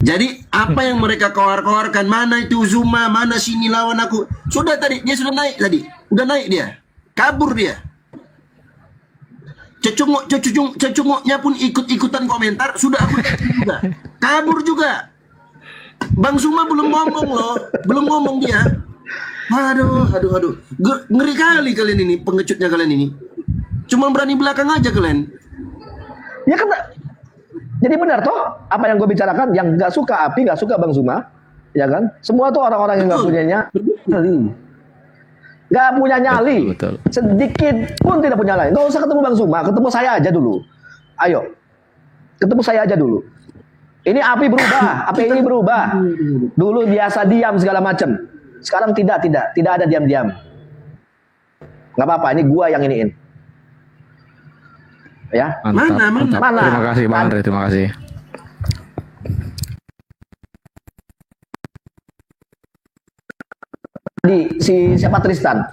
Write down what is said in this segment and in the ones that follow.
Jadi apa yang mereka keluar-keluarkan, mana itu Zuma, mana sini lawan aku. Sudah tadi, dia sudah naik tadi. Udah naik dia. Kabur dia. Cecungoknya pun ikut-ikutan komentar, sudah aku juga. Kabur juga. Bang Zuma belum ngomong loh. Belum ngomong dia. Aduh. Ngeri kali kalian ini, pengecutnya kalian ini. Cuma berani belakang aja kalian. Ya kan, jadi benar toh apa yang gue bicarakan, yang nggak suka Api, nggak suka Bang Zuma, ya kan? Semua tuh orang-orang yang nggak punya nyali, nggak punya nyali, betul. Sedikit pun tidak punya nyali. Nggak usah ketemu Bang Zuma, ketemu saya aja dulu. Ayo, ketemu saya aja dulu. Ini Api berubah, Api ini berubah. Dulu biasa diam segala macam. Sekarang tidak ada diam-diam. Nggak apa-apa, ini gua yang iniin. Ya. Mantap. Mana? Terima kasih Bang Andre, terima kasih. Siapa Tristan?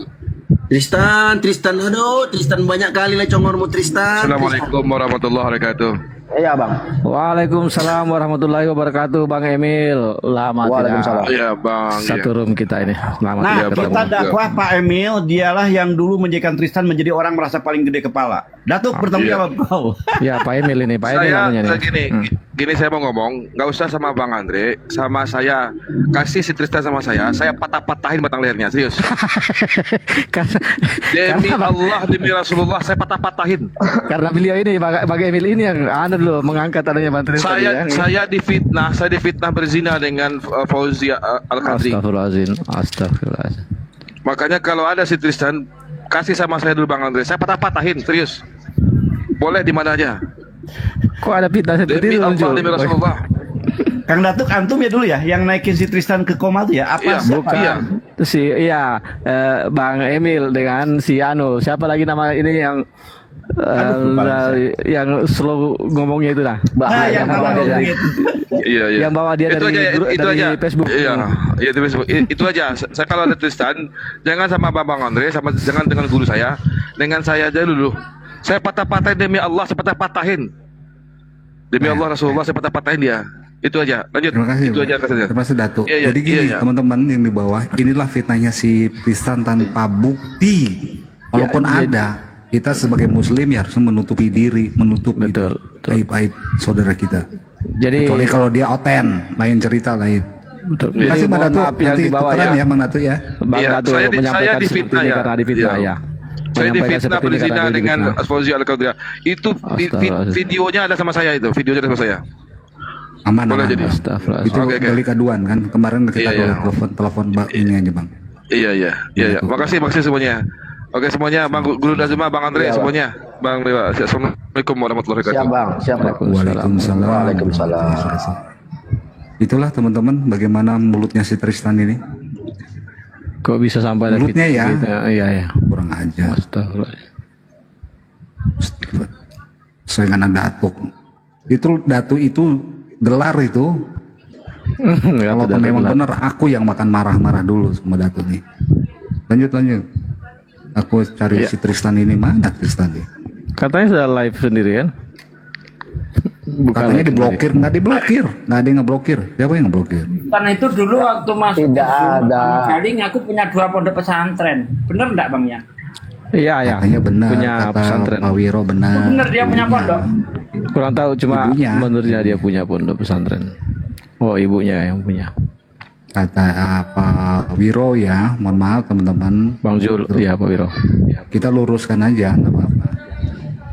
Tristan, aduh, Tristan banyak kali lah congormu Tristan. Assalamualaikum warahmatullahi wabarakatuh. Iya Bang. Waalaikumsalam warahmatullahi wabarakatuh Bang Emil. Lama Waalaikumsalam. tidak Iya Bang. satu room kita ini. Selamat Nah, tidak ketemu. kita dakwah Pak Emil, dialah yang dulu menjadikan Tristan menjadi orang merasa paling gede kepala. Datuk bertanggung iya. jawab kau. Ya Pak Emil ini, Pak Emil namanya nih. Gini saya mau ngomong, nggak usah sama Bang Andre, sama saya kasih si Tristan sama saya patah-patahin batang lehernya, serius. Demi Allah, demi Rasulullah, saya patah-patahin. Karena beliau ini, Bang Emil ini yang dulu mengangkat adanya Bang Tristan. Saya difitnah berzina dengan Fauzia Al-Qadri. Astagfirullahaladzim. Makanya kalau ada si Tristan, kasih sama saya dulu Bang Andre, saya patah-patahin, serius. Boleh di mana aja. Kok ada fitnah seperti Demi itu Allah, muncul? demi Rasulullah. Kang Datuk antum ya dulu ya yang naikin si Tristan ke koma tuh ya? Apa Iya, siapa? iya. Bang Emil dengan si siapa lagi nama ini yang yang slow ngomongnya itu lah. Yang bawa Iya. Yang bawa dia itu dari aja. Facebook. Iya, di Facebook. Itu aja. Saya kalau ada Tristan, jangan sama Bang Andre, jangan dengan guru saya, dengan saya aja dulu. Saya patah-patahin demi Allah, saya patah-patahin. Demi Allah Rasulullah, saya patah-patahin dia. Itu aja. Lanjut. Terima kasih. Itu aja kasih. Terima kasih Datuk. Iya, Jadi gini teman-teman yang di bawah, inilah fitnahnya si Tristan tanpa bukti. Walaupun ada, kita sebagai Muslim ya harus menutupi diri, menutupi aib-aib saudara kita. Jadi kecuali kalau dia oten, lain cerita lain. Betul. Terima kasih Bang Datuk. yang Nanti di bawah tukeran ya. ya Bang Datuk ya. Bang Iya, Datuk saya menyampaikan difitnah seperti ini ya. karena difitnah Iya. ya. Saya Menyampaikan difitnah seperti ini berzina karena dengan difitnah. Fauzia Al-Qadri. Itu videonya ada sama saya itu. Videonya ada sama saya. Aman. Boleh jadi. Astagfirullah. Itu Oke. delik aduan kan. Kemarin kita Iya. telepon ini aja Bang. Iya. Makasih semuanya. Oke semuanya, Bang Guru Dazuma, Bang Andre, Iya, Bang. semuanya. Bang Dewa. Assalamualaikum warahmatullahi Siap wabarakatuh. Bang, siap Bang. Waalaikumsalam. Waalaikumsalam. Itulah teman-teman bagaimana mulutnya si Tristan ini. Kok bisa sampai ada Mulutnya ya. Iya. Kurang aja. Astagfirullah. Sesuai dengan Datuk. Itu Datuk itu gelar itu. Kalau memang benar aku yang makan marah-marah dulu sama Datuk nih. Lanjut. Aku cari si Tristan ini, mana Tristan ini? Katanya sudah live sendiri kan? Katanya diblokir, nggak ada yang ngeblokir. Siapa yang ngeblokir? Karena itu dulu waktu masuk Tidak ada. Galing aku punya 2 pondok pesantren. Bener enggak Bang ya? Iya. Katanya benar, Punya kata pesantren. Pak Wiro benar. Bener dia punya pondok. Kurang tahu cuma Ibunya. menurutnya dia punya pondok pesantren. Oh, ibunya yang punya. Kata Pak Wiro ya, mohon maaf teman-teman. Bang Jul, iya Pak Wiro. Kita luruskan aja, nggak apa-apa.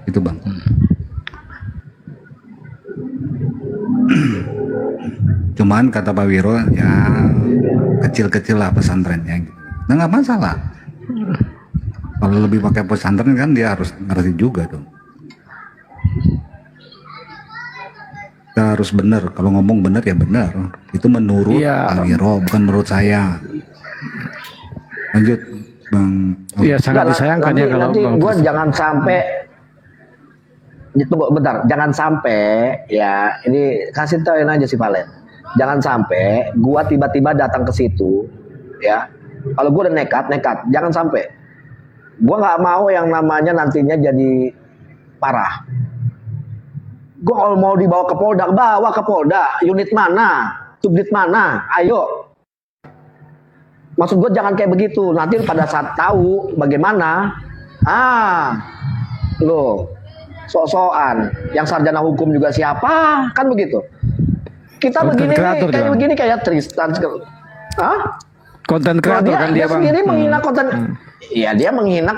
Itu Bang. Cuman kata Pak Wiro ya kecil-kecil lah pesantrennya. Nah nggak masalah. Kalau lebih pakai pesantren kan dia harus ngerti juga dong. Kita harus benar. Kalau ngomong benar ya benar. Itu menurut Pak Wiro, bukan menurut saya. Lanjut Bang. Iya sangat disayangkan ya kalau nanti Bang gue Tristan. jangan sampai, tunggu bentar, jangan sampai ya, ini kasih tauin aja si Valen, jangan sampai gue tiba-tiba datang ke situ ya, kalau gue udah nekat, jangan sampai, gue nggak mau yang namanya nantinya jadi parah. Gue kalau mau dibawa ke Polda, bawa ke Polda. Unit mana? Subdit mana? Ayo. Maksud gue jangan kayak begitu. Nanti pada saat tahu bagaimana, lo sok-sokan. Yang sarjana hukum juga siapa? Kan begitu. Kita Konten begini kreator, kayak Bang. begini kayak Tristan. Konten Kalau kreator kan dia dia bang. sendiri menghina konten. Iya, dia menghina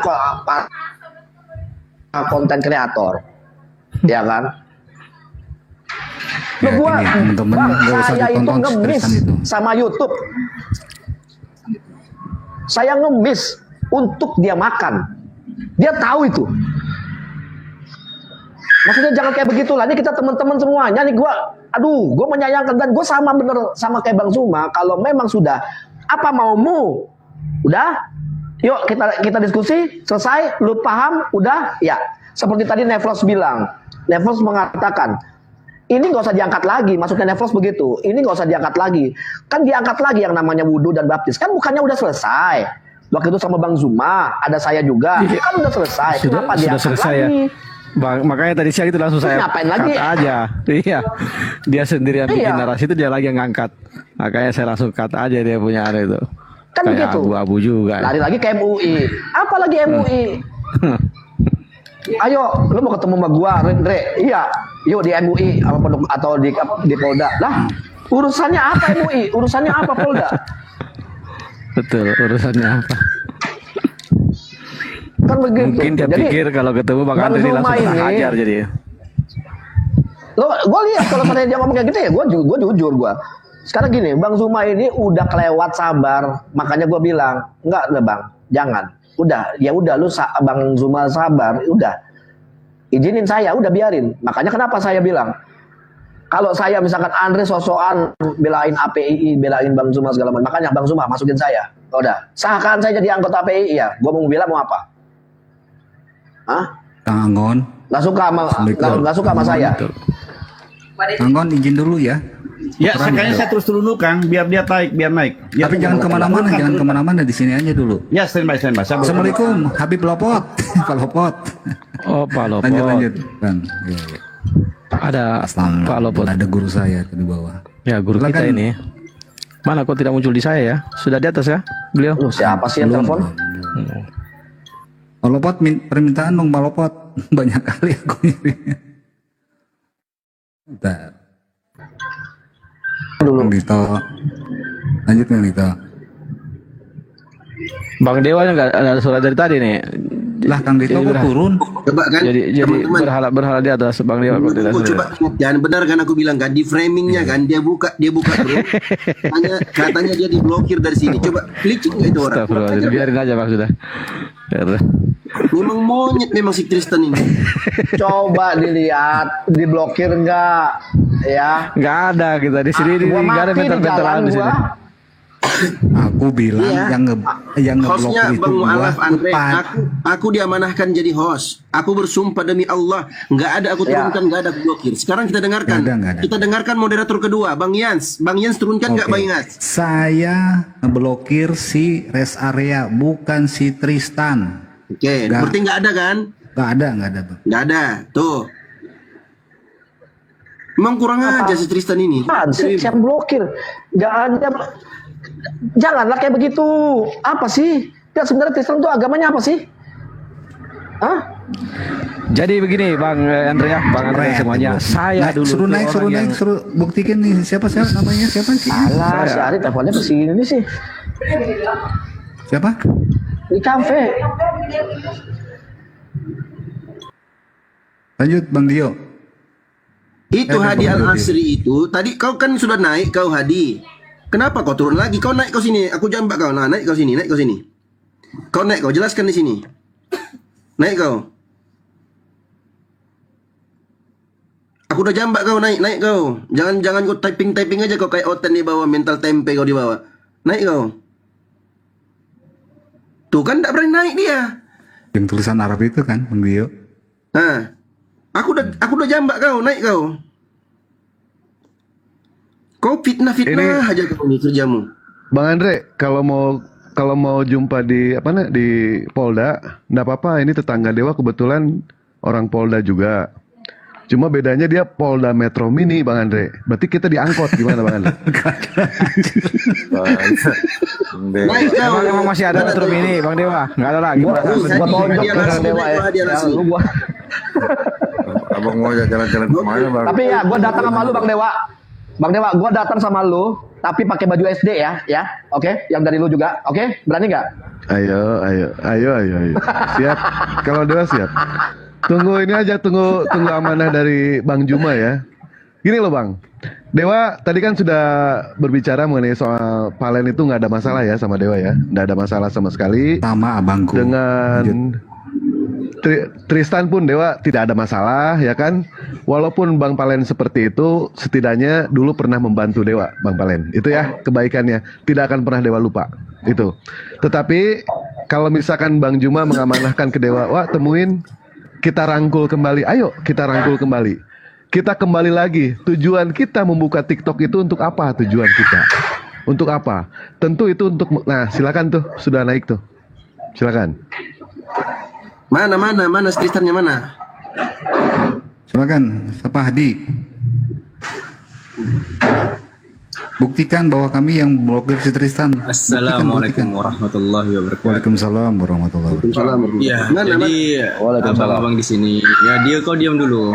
konten kreator. Ya kan? Ya, Gua, gini, teman-teman, Bang, nggak usah saya itu ditonton ngemis Tristan itu. sama YouTube. Saya ngemis untuk dia makan. Dia tahu itu. Maksudnya jangan kayak begitulah. Ini kita teman-teman semuanya. Nih gue menyayangkan dan gue sama bener sama kayak Bang Zuma. Kalau memang sudah apa maumu, udah, yuk kita diskusi, selesai, lu paham, udah, ya. Seperti tadi Nevlos bilang, Nevlos mengatakan, ini nggak usah diangkat lagi. Maksudnya Nevlos begitu. Ini nggak usah diangkat lagi. Kan diangkat lagi yang namanya wudhu dan baptis. Kan bukannya udah selesai. Waktu itu sama Bang Zuma, ada saya juga. Kan udah selesai. Kenapa Sudah diangkat selesai ya. lagi? Bang, makanya tadi siang itu langsung Terus saya ngapain cut lagi? aja. Iya. Dia sendirian bikin Iya. narasi itu dia lagi yang ngangkat. Makanya saya langsung cut aja dia punya ada itu. Kan Kayak begitu. abu-abu juga. Lari lagi ke MUI. Apa lagi MUI? Ayo, lu mau ketemu sama gua, Rendre? Iya. Yuk di MUI atau di Polda. Lah, urusannya apa MUI? Urusannya apa Polda? Betul, urusannya apa? Kan begitu. Mungkin dia Jadi, pikir kalau ketemu Bang Bang Andre Zuma langsung ini- hajar jadi. gue lihat kalau seandainya dia ngomong kayak gitu ya, gue jujur gue. Sekarang gini, Bang Zuma ini udah kelewat sabar, makanya gue bilang enggak udah Bang, jangan. Udah, ya udah lu Bang Zuma sabar, udah. Izinin saya, udah biarin. Makanya kenapa saya bilang, kalau saya misalkan Andre sosokan belain API, belain Bang Zuma segala macam, makanya Bang Zuma masukin saya. Udah, sahkan saya jadi anggota API ya. Gue mau bilang mau apa? Hah? Kang Anggon, Nggak suka sama saya. Kang Anggon izin dulu ya. Ya, sekalian saya terus dulu Kang, biar dia naik. Ya, Tapi jangan kemana-mana, di sini aja dulu. Ya, standby. Saya Assalamualaikum, Habib Lopot, Pak Lopot. Oh, Pak Lopot. Lanjut, Bang. Ya, ya. Ada Pak Lopot. Ada guru saya tuh di bawah. Ya, guru kita Silakan. ini. Mana kok tidak muncul di saya ya? Sudah di atas ya, beliau? Loh, siapa sih yang telepon? Pak Lopot, permintaan dong Pak Lopot. Banyak kali aku nyarinya. Bentar. Bang Dito. Lanjut Bang Dito. Bang Dewa nggak ada surat dari tadi nih. Lah Kang Dito kok turun? Coba kan, Jadi teman-teman. berhala di atas Bang Dewa kok tidak Coba, jangan benar kan aku bilang kan di framingnya kan dia buka bro. Katanya dia diblokir dari sini. Coba clicking nggak itu orang? Astagfirullahaladzim, biarin aja Bang sudah. Biar. Memang monyet memang si Tristan ini. Coba dilihat, diblokir nggak? Ya. Nggak ada kita di sini Gua nggak ada mati di mental-mentalan jalan di sini. gua. Aku bilang Iya. yang Hostnya ngeblokir itu Bang gua. Mu'alaf Andre, Depan. aku diamanahkan jadi host. Aku bersumpah demi Allah, nggak ada aku Ya. turunkan, nggak ada aku blokir. Sekarang kita dengarkan. Nggak ada. Kita dengarkan moderator kedua, Bang Yans. Bang Yans turunkan nggak Oke. Bang Yans? Saya ngeblokir si rest area, bukan si Tristan. Oke, Nggak. berarti nggak ada kan? Nggak ada Bang. Nggak ada. Tuh. Emang kurang aja si Tristan ini. Apaan sih yang blokir? Nggak ada. Janganlah kayak begitu. Apa sih? Ya sebenarnya Tristan itu agamanya apa sih? Hah? Jadi begini Bang Andre ya, Bang Andre Keren, semuanya. Bang. Saya Nah, dulu suruh tuh naik, orang yang- suruh buktikan nih siapa namanya siapa sih? Alah, si Ari teleponnya ke sini sih. Siapa? Di kafe. Lanjut Bang Dio. Itu Bang Hadi Dodi. Al-Asri itu, tadi kau kan sudah naik kau Hadi. Kenapa kau turun lagi? Kau naik kau sini, aku jambak kau. Nah, naik kau sini, naik kau sini. Kau naik kau, jelaskan di sini. Naik kau. Aku udah jambak kau, naik kau. Jangan kau typing aja kau kayak Oten di bawah, mental tempe kau di bawah. Naik kau. Tuh kan tak berani naik dia. Yang tulisan Arab itu kan Bang Dio. Nah, aku udah jambak kau, naik kau. Kau fitnah aja kau ini kerjamu. Bang Andre, kalau mau jumpa di di Polda, nggak apa-apa. Ini tetangga Dewa kebetulan orang Polda juga. Cuma bedanya dia Polda Metro Mini, Bang Andre. Berarti kita diangkut gimana, Bang Andre? Naik kau. Emang masih ada metro mini Bang Dewa? Nggak ada lagi. Gua tonjok Dia Bang langsung Dewa naik, ya. dia langsung. Lu gua. Abang mau jalan-jalan kemana bang? Tapi ya, gua datang sama lu Bang Dewa. Bang Dewa, gua datang sama lu, tapi pakai baju SD ya. Oke? Yang dari lu juga. Oke? Berani nggak? Ayo. Siap. Kalau Dewa siap. Tunggu ini aja, tunggu amanah dari Bang Juma ya. Gini loh Bang. Dewa tadi kan sudah berbicara mengenai soal Palen itu nggak ada masalah ya sama Dewa ya. Nggak ada masalah sama sekali. Sama abangku. Dengan Tristan pun Dewa tidak ada masalah ya kan. Walaupun Bang Palen seperti itu, setidaknya dulu pernah membantu Dewa, Bang Palen. Itu ya kebaikannya. Tidak akan pernah Dewa lupa. Itu. Tetapi kalau misalkan Bang Juma mengamanahkan ke Dewa, wah temuin, kita rangkul kembali. Ayo kita rangkul kembali. Kita kembali lagi. Tujuan kita membuka TikTok itu untuk apa? Tujuan kita untuk apa? Tentu itu untuk. Nah silakan tuh, sudah naik tuh. Silakan. Mana Tristannya mana? Silakan, Pak Hadi. Buktikan bahwa kami yang blokir si Tristan. Assalamualaikum warahmatullahi wabarakatuh. Waalaikumsalam warahmatullahi wabarakatuh. Ya, jadi abang-abang di sini, ya kau diam dulu.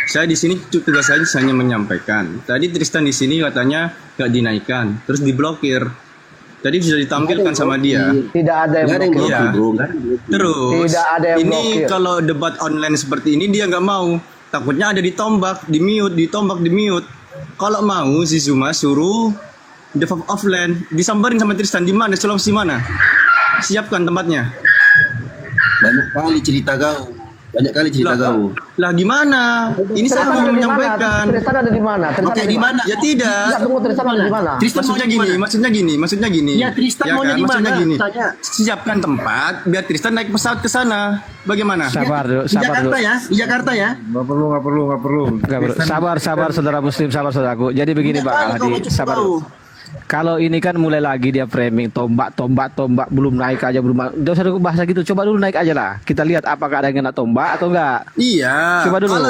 Saya di sini tugas saya hanya menyampaikan. Tadi Tristan di sini katanya nggak dinaikkan, terus diblokir. Tadi sudah ditampilkan sama dia. Tidak ada yang blokir. Iya. Terus Tidak ada yang ini blokir. kalau debat online seperti ini dia nggak mau. Takutnya ada ditombak, di mute. Kalau mau si Zuma suruh debat offline, disambarin sama Tristan di mana? Sulawesi mana? Siapkan tempatnya. Banyak kali cerita kau. Lah gimana? Ini saya mau menyampaikan. Tristan ada di mana? Oke, di mana? Ya tidak. Enggak, tunggu, Tristan ada di mana? Tristan Maksudnya gini. Ya, Tristan maunya di Maksudnya mana? gini. Tanya. Siapkan tempat biar Tristan naik pesawat ke sana. Bagaimana? Sabar dulu, Di sabar dulu. Jakarta ya. Nggak perlu. Nggak perlu. Sabar saudara muslim, sabar saudaraku. Jadi begini Pak Hadi, sabar dulu. Kalau ini kan mulai lagi dia framing tombak belum naik aja belum. Udah usah bahasa gitu. Coba dulu naik aja lah. Kita lihat apakah ada yang kena tombak atau enggak. Iya. Coba dulu. Kalau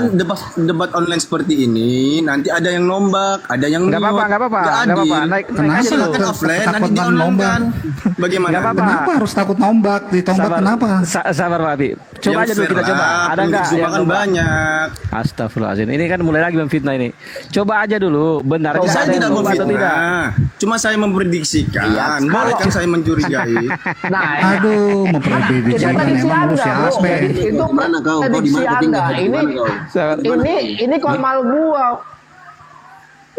debat online seperti ini nanti ada yang nombak, ada yang Nggak apa-apa. Nggak adil. Naik Kenapa? aja dulu. Silakan offline Takut nanti di online nombak. kan. Bagaimana? Nggak apa-apa. Kenapa harus takut nombak? Ditombak kenapa? Sabar Pak Hadi. Coba Yang aja dulu kita fair coba. lah, Ada enggak penduduk yang kan nombak? banyak. Astagfirullahaladzim. Ini kan mulai lagi memfitnah ini. Coba aja dulu. Benarnya Saya ada yang tidak nombak atau tidak? memfitnah. Cuma saya memprediksikan. Boleh kan saya mencurigai. Nah, Aduh, memprediksi Itu prediksi emang lu Anda, si bro. Aspe. Itu Mana kau? Kau di prediksi mana Anda. tinggal? Ini komal gua.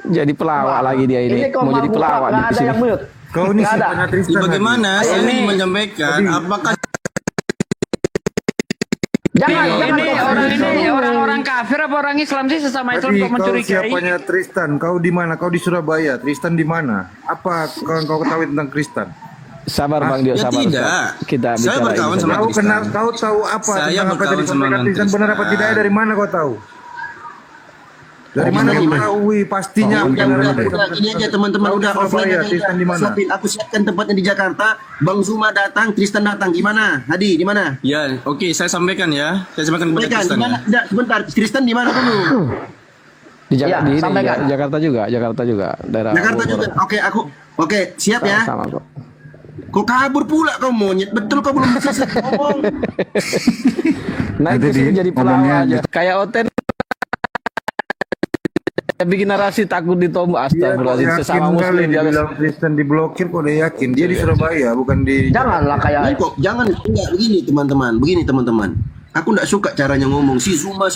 Jadi pelawak lagi dia ini. Mau komal jadi gua. pelawak Nggak di ada sini. yang mute. Kau ini Nggak ada. siapanya Ya, Tristan. bagaimana? Saya ini- ingin menyampaikan apakah Jangan orang kafir apa orang Islam sih sesama Islam kok mencurigai? Tristan? Kau di mana? Kau di Surabaya. Tristan di mana? Apa kau ketahui tentang Tristan? Sabar Bang Dio, Ya sabar. tidak. Kita Saya bicara berkawan ini sama saja. Tristan. Kau tahu apa Saya tentang apa berkawan tadi sama disampaikan Tristan Tristan. benar apa tidak? Dari mana kau tahu? Dari mana kau ketahui pastinya? Udah, gini aja teman-teman, Kau di udah offline Surabaya, aja. Tristan di mana? Aku siapkan tempatnya di Jakarta. Bang Zuma datang, Tristan datang. Gimana? Hadi, di mana? Ya, oke, saya sampaikan ya. Saya sampaikan kepada Sampaikan, Tristan. di mana? Ya. Enggak, sebentar. Tristan di mana dulu? Di Ya, ini, sampaikan. Jakarta juga, daerah Jakarta Bogor. juga. Oke, siap ya. Sama kok. Kok kabur pula kau monyet? Betul kau belum bisa ngomong. Nah itu Nanti sih di- jadi ngomongnya pelawak aja. Kayak Oten bikin narasi takut ditombak. Astagfirullahaladzim, sesama muslim dia harus. bilang Tristan diblokir kok udah yakin. Dia di Surabaya bukan di. Janganlah kayak Kok jangan enggak begini teman-teman. Aku enggak suka caranya ngomong si Zuma.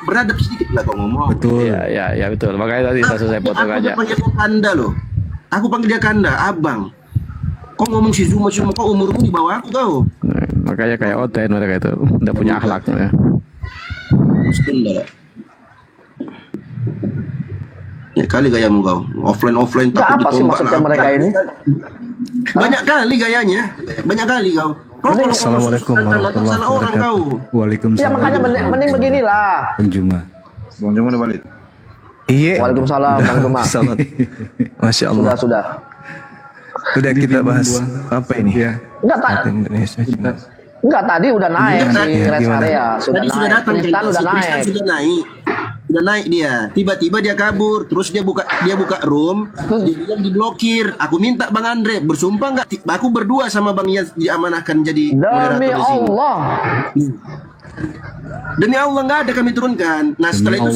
Beradab sedikit lah kau ngomong. Betul. Ya betul. Makanya tadi saya selesai potong Aku aja. panggil dia Kanda loh. Aku panggil dia Kanda, Abang. Kau ngomong si Zuma, kau umurmu di bawah aku kau. Nah, makanya kayak Oten mereka itu udah punya akhlaknya. Sebentar. Ya kali gayamu kau. Offline Nggak, takut apa sih ditombak maksudnya lah. mereka ini? Banyak kali gayanya. Banyak kali kau. Kau kalau Assalamualaikum warahmatullahi salah orang kau. wabarakatuh. Waalaikumsalam. Ya makanya mending beginilah. Bang Juma. Bang Juma udah balik. Iya. Waalaikumsalam Bang Juma. Salat. Masya Allah. Sudah. Udah kita bahas apa ini? Iya. Enggak tadi udah naik Iya, di rest gimana? area, sudah Tadi sudah naik. datang Tristan udah Tristan naik. sudah naik. udah naik dia, tiba-tiba dia kabur, terus dia buka room, dia bilang diblokir. Aku minta Bang Andre bersumpah nggak, aku berdua sama Bang Yas diamanahkan jadi moderator Demi di sini. Allah. Demi Allah nggak ada kami turunkan. Nah setelah itu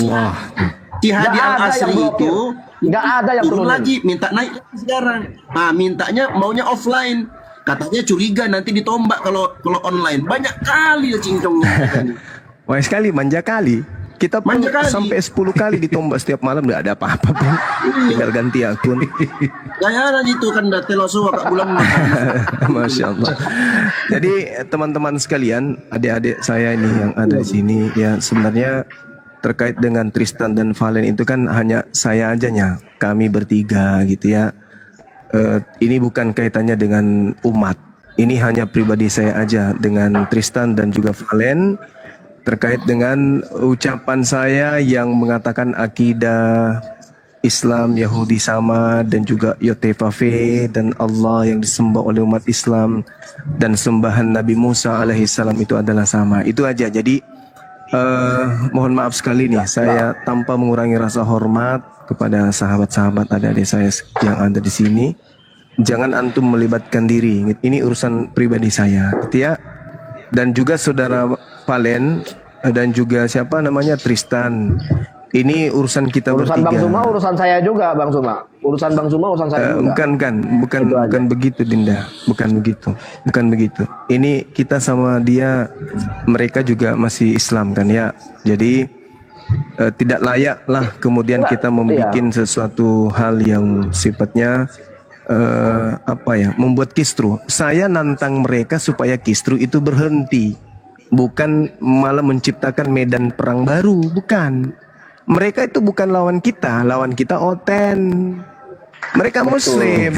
si Hadi Nggak Al ada Asri yang blokir. itu Nggak ada yang turun turunin. lagi, minta naik lagi sekarang. Nah mintanya maunya offline. Katanya curiga nanti ditombak kalau online. Banyak kali ya cincongnya. Wah sekali, manja kali. Kita pun Manja kali. sampai 10 kali ditombak setiap malam, nggak ada apa-apa pun. Tinggal ganti akun. Gaya itu kan dah teloso kak bulan. Masya Allah. Jadi teman-teman sekalian, adik-adik saya ini yang ada di sini, ya sebenarnya terkait dengan Tristan dan Valen itu kan hanya saya ajanya, kami bertiga gitu ya. Ini bukan kaitannya dengan umat. Ini hanya pribadi saya aja dengan Tristan dan juga Valen terkait dengan ucapan saya yang mengatakan akidah Islam Yahudi sama dan juga Yotevave dan Allah yang disembah oleh umat Islam dan sembahan Nabi Musa alaihissalam itu adalah sama. Itu aja. Jadi mohon maaf sekali nih, saya tanpa mengurangi rasa hormat kepada sahabat-sahabat adik-adik saya yang ada di sini. Jangan antum melibatkan diri. Ini urusan pribadi saya, gitu ya. Dan juga saudara Valen dan juga siapa namanya Tristan. Ini urusan kita Urusan bertiga. Bang Suma, urusan saya juga, Bang Suma. Urusan Bang Suma, urusan saya juga. Bukan begitu Dinda, bukan begitu. Ini kita sama dia, mereka juga masih Islam kan ya. Jadi tidak layak lah kemudian kita membuat sesuatu hal yang sifatnya membuat kisru. Saya nantang mereka supaya kisru itu berhenti, bukan malah menciptakan medan perang baru, bukan. Mereka itu bukan lawan kita oten. Mereka Muslim.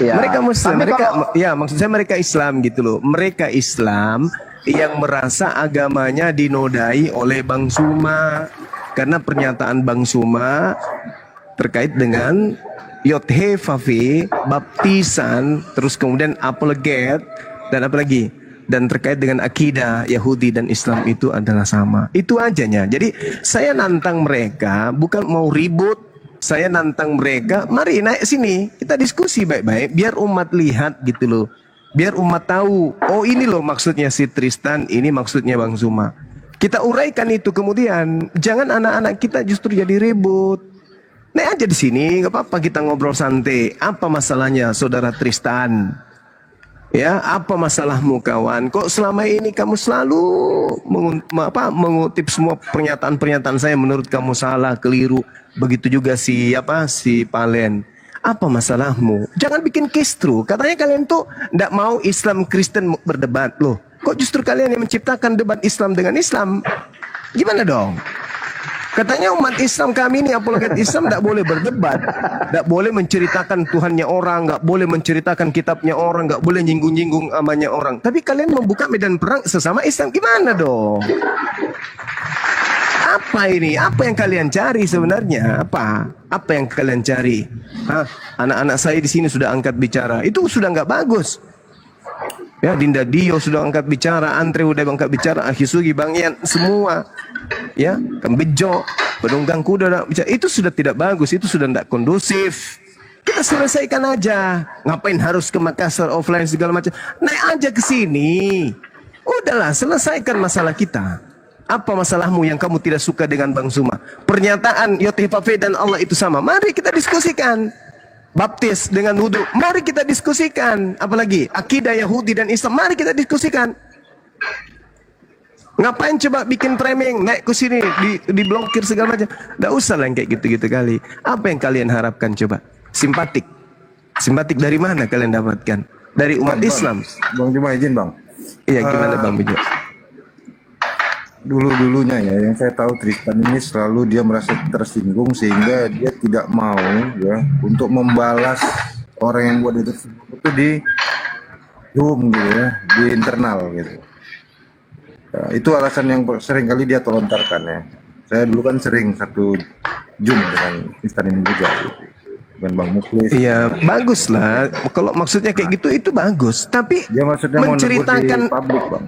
Ya. Mereka Muslim. Tapi Mereka, kalau- ya maksud saya mereka Islam gitu loh. Mereka Islam yang merasa agamanya dinodai oleh Bang Suma, karena pernyataan Bang Suma terkait dengan Yotevave, baptisan, terus kemudian apologet dan apa lagi? Dan terkait dengan akidah Yahudi dan Islam itu adalah sama. Itu ajanya. Jadi saya nantang mereka bukan mau ribut. Saya nantang mereka, mari naik sini, kita diskusi baik-baik biar umat lihat gitu loh. Biar umat tahu, oh ini loh maksudnya si Tristan, ini maksudnya Bang Suma. Kita uraikan itu kemudian. Jangan anak-anak kita justru jadi ribut. Naik aja di sini, nggak apa-apa kita ngobrol santai. Apa masalahnya saudara Tristan? Ya, apa masalahmu kawan? Kok selama ini kamu selalu mengutip semua pernyataan-pernyataan saya menurut kamu salah, keliru. Begitu juga si Valen. Apa masalahmu? Jangan bikin kisru. Katanya kalian tuh nggak mau Islam Kristen berdebat loh. Kok justru kalian yang menciptakan debat Islam dengan Islam? Gimana dong? Katanya umat Islam kami ini apologet Islam tidak boleh berdebat, tidak boleh menceritakan Tuhannya orang, nggak boleh menceritakan kitabnya orang, nggak boleh nyinggung-nyinggung amanya orang. Tapi kalian membuka medan perang sesama Islam, gimana dong? Apa ini? Apa yang kalian cari sebenarnya? Apa yang kalian cari? Anak-anak saya di sini sudah angkat bicara, itu sudah nggak bagus. Ya, Dinda Dio sudah angkat bicara, Andre udah angkat bicara, Akhisugi, Bang Ian, semua. Ya, Kang Bejo, penunggang kuda udah bicara. Itu sudah tidak bagus, itu sudah tidak kondusif. Kita selesaikan aja. Ngapain harus ke Makassar offline segala macam? Naik aja ke sini. Udahlah, selesaikan masalah kita. Apa masalahmu yang kamu tidak suka dengan Bang Suma? Pernyataan Yotevave dan Allah itu sama. Mari kita diskusikan. Baptis dengan wudhu, mari kita diskusikan. Apalagi akidah Yahudi dan Islam, mari kita diskusikan. Ngapain coba bikin framing, naik ke sini, diblokir segala macam. Nggak usah lah yang kayak gitu-gitu kali. Apa yang kalian harapkan coba? Simpatik. Simpatik dari mana kalian dapatkan? Dari umat Islam. Bang cuma izin bang. Iya, gimana Bang Bejo? Dulunya ya, yang saya tahu Tristan ini selalu dia merasa tersinggung sehingga dia tidak mau ya untuk membalas orang yang buat itu di Zoom gitu ya, di internal gitu. Nah, itu alasan yang sering kali dia lontarkan ya. Saya dulu kan sering satu Zoom dengan Tristan ini juga gitu. Dengan Bang Muklis. Iya, bagus lah. Kalau maksudnya kayak gitu itu bagus. Tapi dia maksudnya menceritakan mau publik, Bang.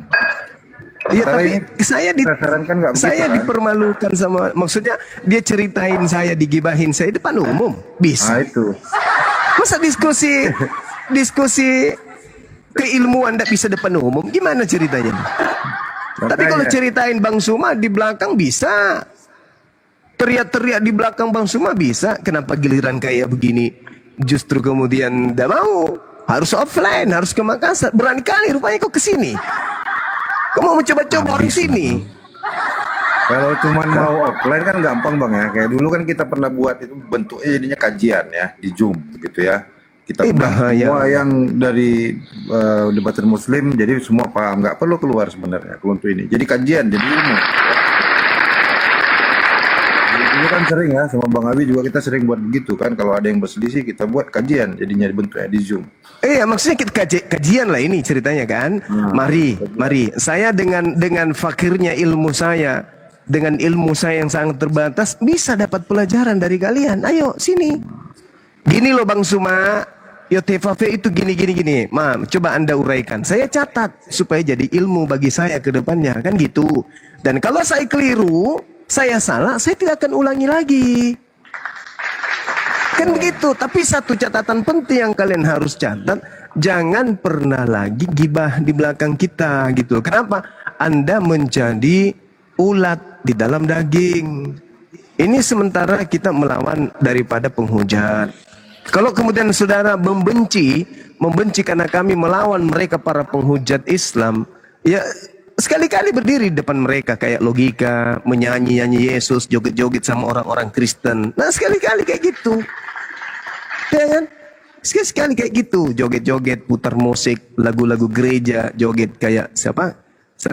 Iya, Karena tapi ini saya sarankan nggak begitu, saya kan? dipermalukan sama, maksudnya dia ceritain saya, digibahin saya depan umum. Bisa. Nah itu. Masa diskusi keilmuan tidak bisa depan umum? Gimana ceritanya? Tapi kalau ceritain Bang Suma di belakang bisa. Teriak-teriak di belakang Bang Suma bisa. Kenapa giliran kayak begini justru kemudian tidak mau? Harus offline, harus ke Makassar. Berani kali rupanya kau ke sini. Kau mau mencoba-coba orang sini. Kalau cuma mau offline kan gampang Bang ya. Kayak dulu kan kita pernah buat itu bentuknya jadinya kajian ya di Zoom gitu ya. Kita bahaya. semua yang dari Debater Muslim jadi semua paham, nggak perlu keluar sebenarnya kalau untuk ini. Jadi kajian, jadi ilmu. Dulu kan sering ya sama Bang Abi juga kita sering buat begitu kan. Kalau ada yang berselisih kita buat kajian jadinya bentuknya di Zoom. Maksudnya kita kajian lah ini ceritanya kan. Mari. Saya dengan fakirnya ilmu saya, dengan ilmu saya yang sangat terbatas, bisa dapat pelajaran dari kalian. Ayo sini. Gini loh Bang Suma, YTVV itu gini. Coba Anda uraikan. Saya catat supaya jadi ilmu bagi saya ke depannya kan gitu. Dan kalau saya keliru, saya salah, saya tidak akan ulangi lagi. Kan begitu. Tapi satu catatan penting yang kalian harus catat, jangan pernah lagi gibah di belakang kita gitu. Kenapa? Anda menjadi ulat di dalam daging. Ini sementara kita melawan daripada penghujat. Kalau kemudian saudara membenci karena kami melawan mereka para penghujat Islam, ya sekali-kali berdiri di depan mereka kayak logika, menyanyi-nyanyi Yesus, joget-joget sama orang-orang Kristen. Nah sekali-kali kayak gitu. Ya kan? Sekali-sekali kayak gitu, joget-joget, putar musik, lagu-lagu gereja, joget kayak siapa?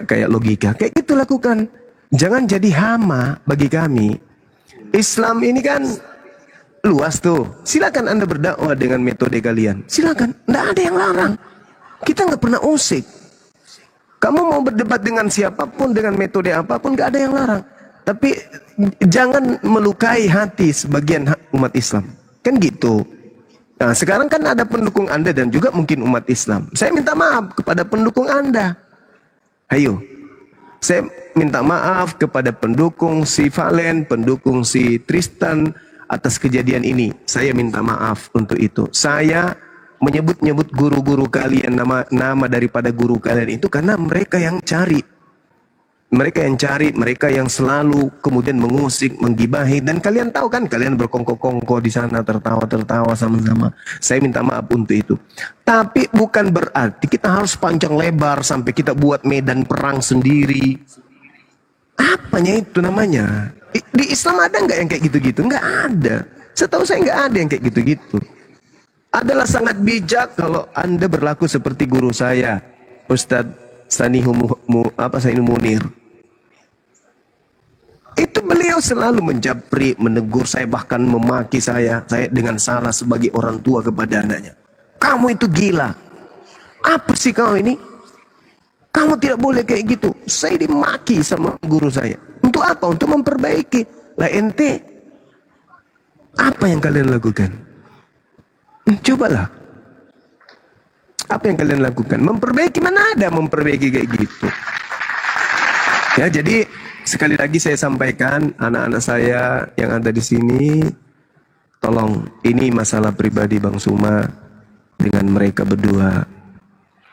Kayak logika. Kayak gitu lakukan. Jangan jadi hama bagi kami. Islam ini kan luas tuh. Silakan Anda berdakwah dengan metode kalian. Silakan. Nggak ada yang larang. Kita nggak pernah usik. Kamu mau berdebat dengan siapapun, dengan metode apapun, nggak ada yang larang. Tapi jangan melukai hati sebagian umat Islam. Kan gitu. Nah, sekarang kan ada pendukung Anda dan juga mungkin umat Islam. Saya minta maaf kepada pendukung Anda. Ayo. Saya minta maaf kepada pendukung si Valen, pendukung si Tristan atas kejadian ini. Saya minta maaf untuk itu. Saya menyebut-nyebut guru-guru kalian, nama daripada guru kalian itu karena mereka yang cari. Mereka yang selalu kemudian mengusik, menggibahi. Dan kalian tahu kan, kalian berkongko-kongko di sana, tertawa-tertawa sama-sama. Saya minta maaf untuk itu. Tapi bukan berarti kita harus panjang lebar sampai kita buat medan perang sendiri. Apanya itu namanya? Di Islam ada nggak yang kayak gitu-gitu? Nggak ada. Setahu saya nggak ada yang kayak gitu-gitu. Adalah sangat bijak kalau Anda berlaku seperti guru saya, Ustadz Sanihu Munir. Itu beliau selalu menjapri, menegur saya, bahkan memaki saya dengan salah sebagai orang tua kepada anaknya. Kamu itu gila. Apa sih kau ini? Kamu tidak boleh kayak gitu. Saya dimaki sama guru saya. Untuk apa? Untuk memperbaiki. Lah ente, apa yang kalian lakukan? Cobalah. Apa yang kalian lakukan? Memperbaiki, mana ada memperbaiki kayak gitu. Ya, jadi sekali lagi saya sampaikan, anak-anak saya yang ada di sini, tolong, ini masalah pribadi Bang Suma dengan mereka berdua.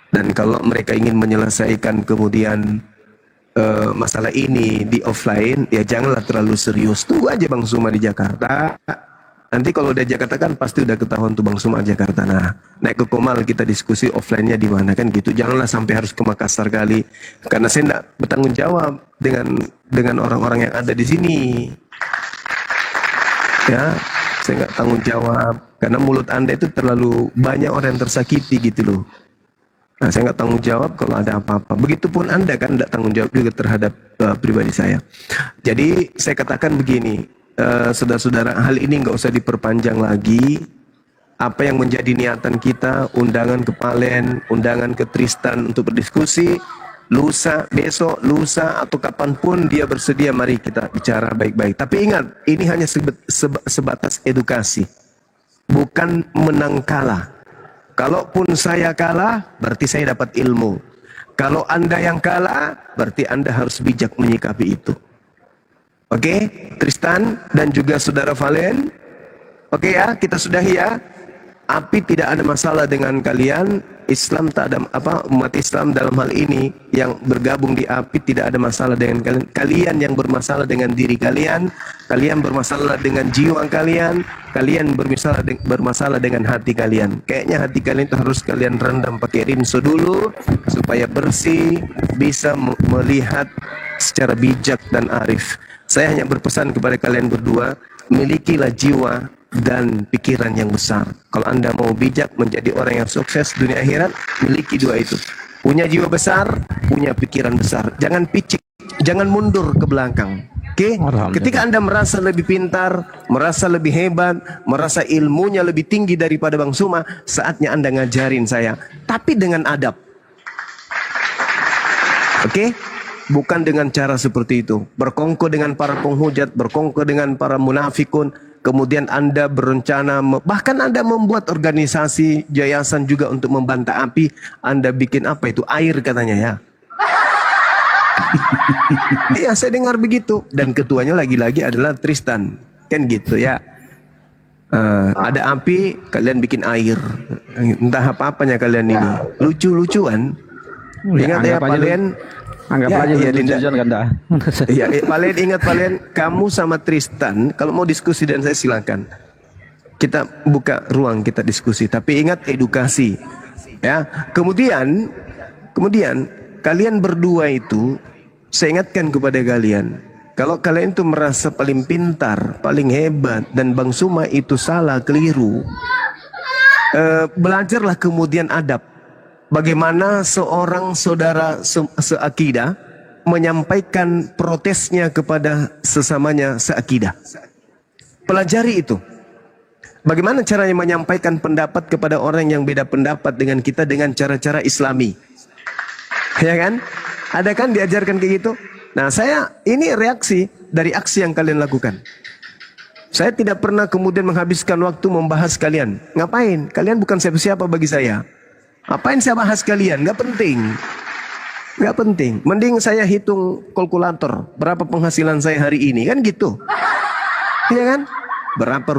Dan kalau mereka ingin menyelesaikan kemudian masalah ini di offline, ya janganlah terlalu serius. Tunggu aja Bang Suma di Jakarta. Nanti kalau udah Jakarta kan pasti udah ketahuan tuh Bang Suma Jakarta. Nah, naik ke Komal kita diskusi offline-nya di mana kan gitu. Janganlah sampai harus ke Makassar kali. Karena saya tidak bertanggung jawab dengan orang-orang yang ada di sini. Ya, saya nggak tanggung jawab. Karena mulut Anda itu terlalu banyak orang yang tersakiti gitu loh. Nah, saya nggak tanggung jawab kalau ada apa-apa. Begitupun Anda kan nggak tanggung jawab juga terhadap pribadi saya. Jadi saya katakan begini. Saudara-saudara, hal ini nggak usah diperpanjang lagi. Apa yang menjadi niatan kita, undangan ke Palen, undangan ke Tristan untuk berdiskusi, besok, lusa, atau kapanpun dia bersedia, mari kita bicara baik-baik. Tapi ingat, ini hanya sebatas edukasi, bukan menang kalah. Kalaupun saya kalah, berarti saya dapat ilmu. Kalau Anda yang kalah, berarti Anda harus bijak menyikapi itu. Oke, Tristan dan juga saudara Valen. Oke ya, kita sudahi ya. Api tidak ada masalah dengan kalian. Islam tak ada umat Islam dalam hal ini yang bergabung di api tidak ada masalah dengan kalian. Kalian yang bermasalah dengan diri kalian, kalian bermasalah dengan jiwa kalian, kalian bermasalah dengan hati kalian. Kayaknya hati kalian itu harus kalian rendam pakai rinso dulu supaya bersih, bisa melihat secara bijak dan arif. Saya hanya berpesan kepada kalian berdua, milikilah jiwa dan pikiran yang besar. Kalau Anda mau bijak menjadi orang yang sukses dunia akhirat, miliki dua itu. Punya jiwa besar, punya pikiran besar. Jangan picik, jangan mundur ke belakang. Oke? Ketika Anda merasa lebih pintar, merasa lebih hebat, merasa ilmunya lebih tinggi daripada Bang Suma, saatnya Anda ngajarin saya, tapi dengan adab. Oke? Bukan dengan cara seperti itu. Berkongko dengan para penghujat, berkongko dengan para munafikun. Kemudian Anda berencana, bahkan Anda membuat organisasi, yayasan juga untuk membantah api. Anda bikin apa itu? Air katanya ya. Iya, saya dengar begitu. Dan ketuanya lagi-lagi adalah Tristan. Kan gitu ya. Ada api, kalian bikin air. Entah apa-apanya kalian ini. Lucu-lucuan. Ingat ya, kalian. Anggap aja ya, lucu-lucuan kan dah. Iya, Valen, ingat Valen, kamu sama Tristan kalau mau diskusi dan saya silakan. Kita buka ruang kita diskusi, tapi ingat edukasi. Ya. Kemudian kalian berdua itu saya ingatkan kepada kalian, kalau kalian itu merasa paling pintar, paling hebat dan Bang Suma itu salah, keliru. Belajarlah kemudian adab. Bagaimana seorang saudara seakidah menyampaikan protesnya kepada sesamanya seakidah. Pelajari itu. Bagaimana caranya menyampaikan pendapat kepada orang yang beda pendapat dengan kita dengan cara-cara Islami. Ya kan? Ada kan diajarkan kayak gitu? Nah, ini reaksi dari aksi yang kalian lakukan. Saya tidak pernah kemudian menghabiskan waktu membahas kalian. Ngapain? Kalian bukan siapa-siapa bagi saya. Apain saya bahas kalian? Gak penting. Gak penting. Mending saya hitung kalkulator. Berapa penghasilan saya hari ini. Kan gitu. Iya kan? Berapa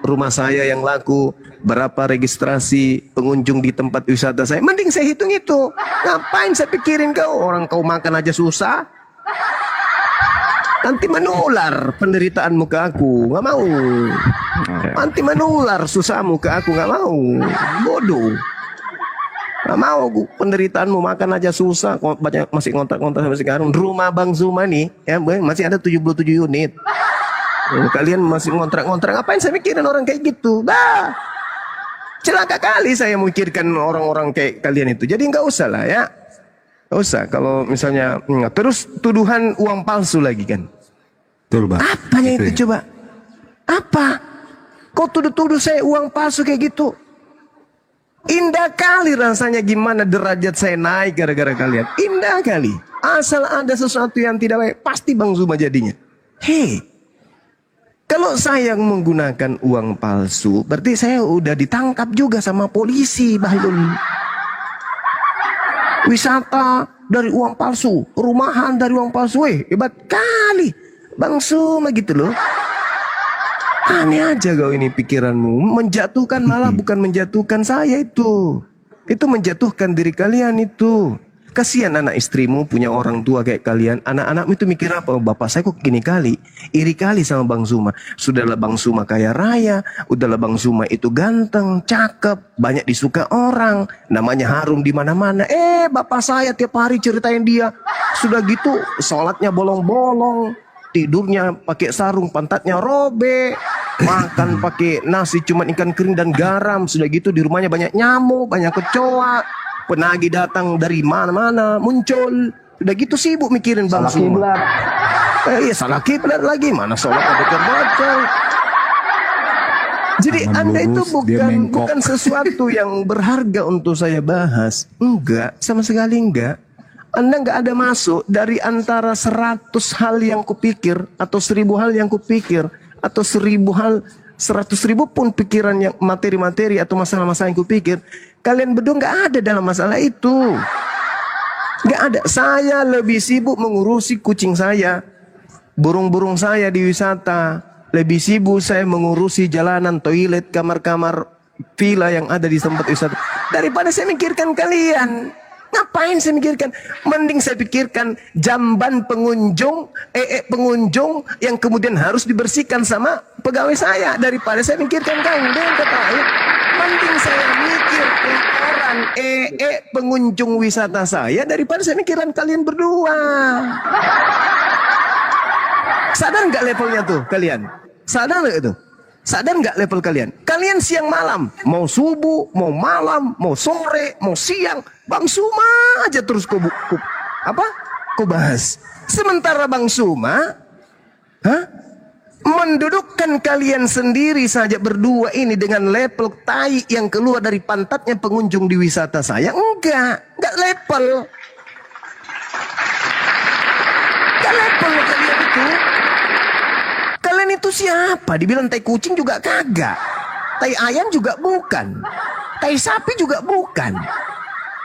rumah saya yang laku. Berapa registrasi pengunjung di tempat wisata saya. Mending saya hitung itu. Ngapain saya pikirin kau? Orang kau makan aja susah. Nanti menular penderitaanmu ke aku. Gak mau. Nanti menular susahmu ke aku. Gak mau. Bodoh. Gak mau penderitaanmu, makan aja susah, banyak masih ngontrak-ngontrak sampai sekarang. Rumah Bang Zuma nih ya, masih ada 77 unit. Kalian masih ngontrak-ngontrak, ngapain saya mikirin orang kayak gitu? Bah, celaka kali saya mikirkan orang-orang kayak kalian itu. Jadi nggak usah lah ya, nggak usah. Kalau misalnya terus tuduhan uang palsu lagi kan? Betul, Bang. Apanya itu coba? Apa? Kau tuduh-tuduh saya uang palsu kayak gitu? Indah kali rasanya gimana derajat saya naik gara-gara kalian. Indah kali. Asal ada sesuatu yang tidak baik, pasti Bang Zuma jadinya. Hei, kalau saya menggunakan uang palsu, berarti saya udah ditangkap juga sama polisi, Bahlul. Wisata dari uang palsu, rumahan dari uang palsu, hebat kali. Bang Zuma gitu loh. Aneh aja kau ini pikiranmu. Menjatuhkan malah bukan menjatuhkan saya itu. Itu menjatuhkan diri kalian itu. Kasihan anak istrimu punya orang tua kayak kalian. Anak-anakmu itu mikir apa? Bapak saya kok gini kali. Iri kali sama Bang Zuma. Sudahlah Bang Zuma kaya raya. Udahlah Bang Zuma itu ganteng, cakep, banyak disuka orang. Namanya harum di mana-mana. Bapak saya tiap hari ceritain dia. Sudah gitu sholatnya bolong-bolong. Tidurnya pakai sarung, pantatnya robek. Makan pakai nasi cuma ikan kering dan garam. Sudah gitu di rumahnya banyak nyamuk, banyak kecoa. Penagih datang dari mana-mana muncul. Sudah gitu sibuk mikirin Bang Zuma. Iya salah kiblat lagi. Mana sholat ada kerbacang. Jadi Anda itu bukan sesuatu yang berharga untuk saya bahas. Enggak, sama sekali enggak. Anda nggak ada masuk dari antara 100 hal yang kupikir atau 1000 hal yang kupikir atau 1000 hal, 100.000 pun pikiran yang materi-materi atau masalah-masalah yang kupikir, kalian berdua nggak ada dalam masalah itu. Nggak ada. Saya lebih sibuk mengurusi kucing saya, burung-burung saya di wisata. Lebih sibuk saya mengurusi jalanan, toilet, kamar-kamar villa yang ada di tempat wisata daripada saya mikirkan kalian. Ngapain saya mikirkan? Mending saya pikirkan jamban pengunjung, pengunjung yang kemudian harus dibersihkan sama pegawai saya daripada saya mikirkan kamu. Dengan kata lain, mending saya mikir orang pengunjung wisata saya daripada saya mikiran kalian berdua. Sadar nggak levelnya tuh kalian? Sadar nggak itu? Sadar nggak level kalian? Kalian siang malam, mau subuh, mau malam, mau sore, mau siang, Bang Suma aja terus kau bahas. Sementara Bang Suma, mendudukkan kalian sendiri saja berdua ini dengan level tai yang keluar dari pantatnya pengunjung di wisata saya. Enggak level. Enggak level kalian itu. Kalian itu siapa? Dibilang tai kucing juga kagak. Tai ayam juga bukan. Tai sapi juga bukan.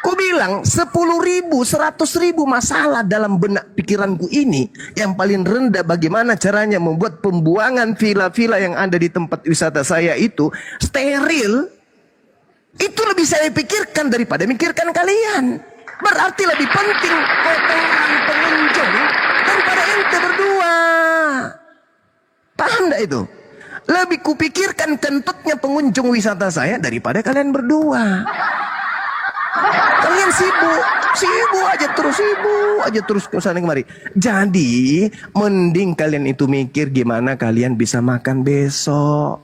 Ku bilang 10.000, 100.000 masalah dalam benak pikiranku ini. Yang paling rendah bagaimana caranya membuat pembuangan villa-villa yang ada di tempat wisata saya itu steril. Itu lebih saya pikirkan daripada mikirkan kalian. Berarti lebih penting kotoran pengunjung daripada ente berdua. Paham enggak itu? Lebih kupikirkan kentutnya pengunjung wisata saya daripada kalian berdua. Kalian sibuk aja terus ke sana kemari. Jadi mending kalian itu mikir gimana kalian bisa makan besok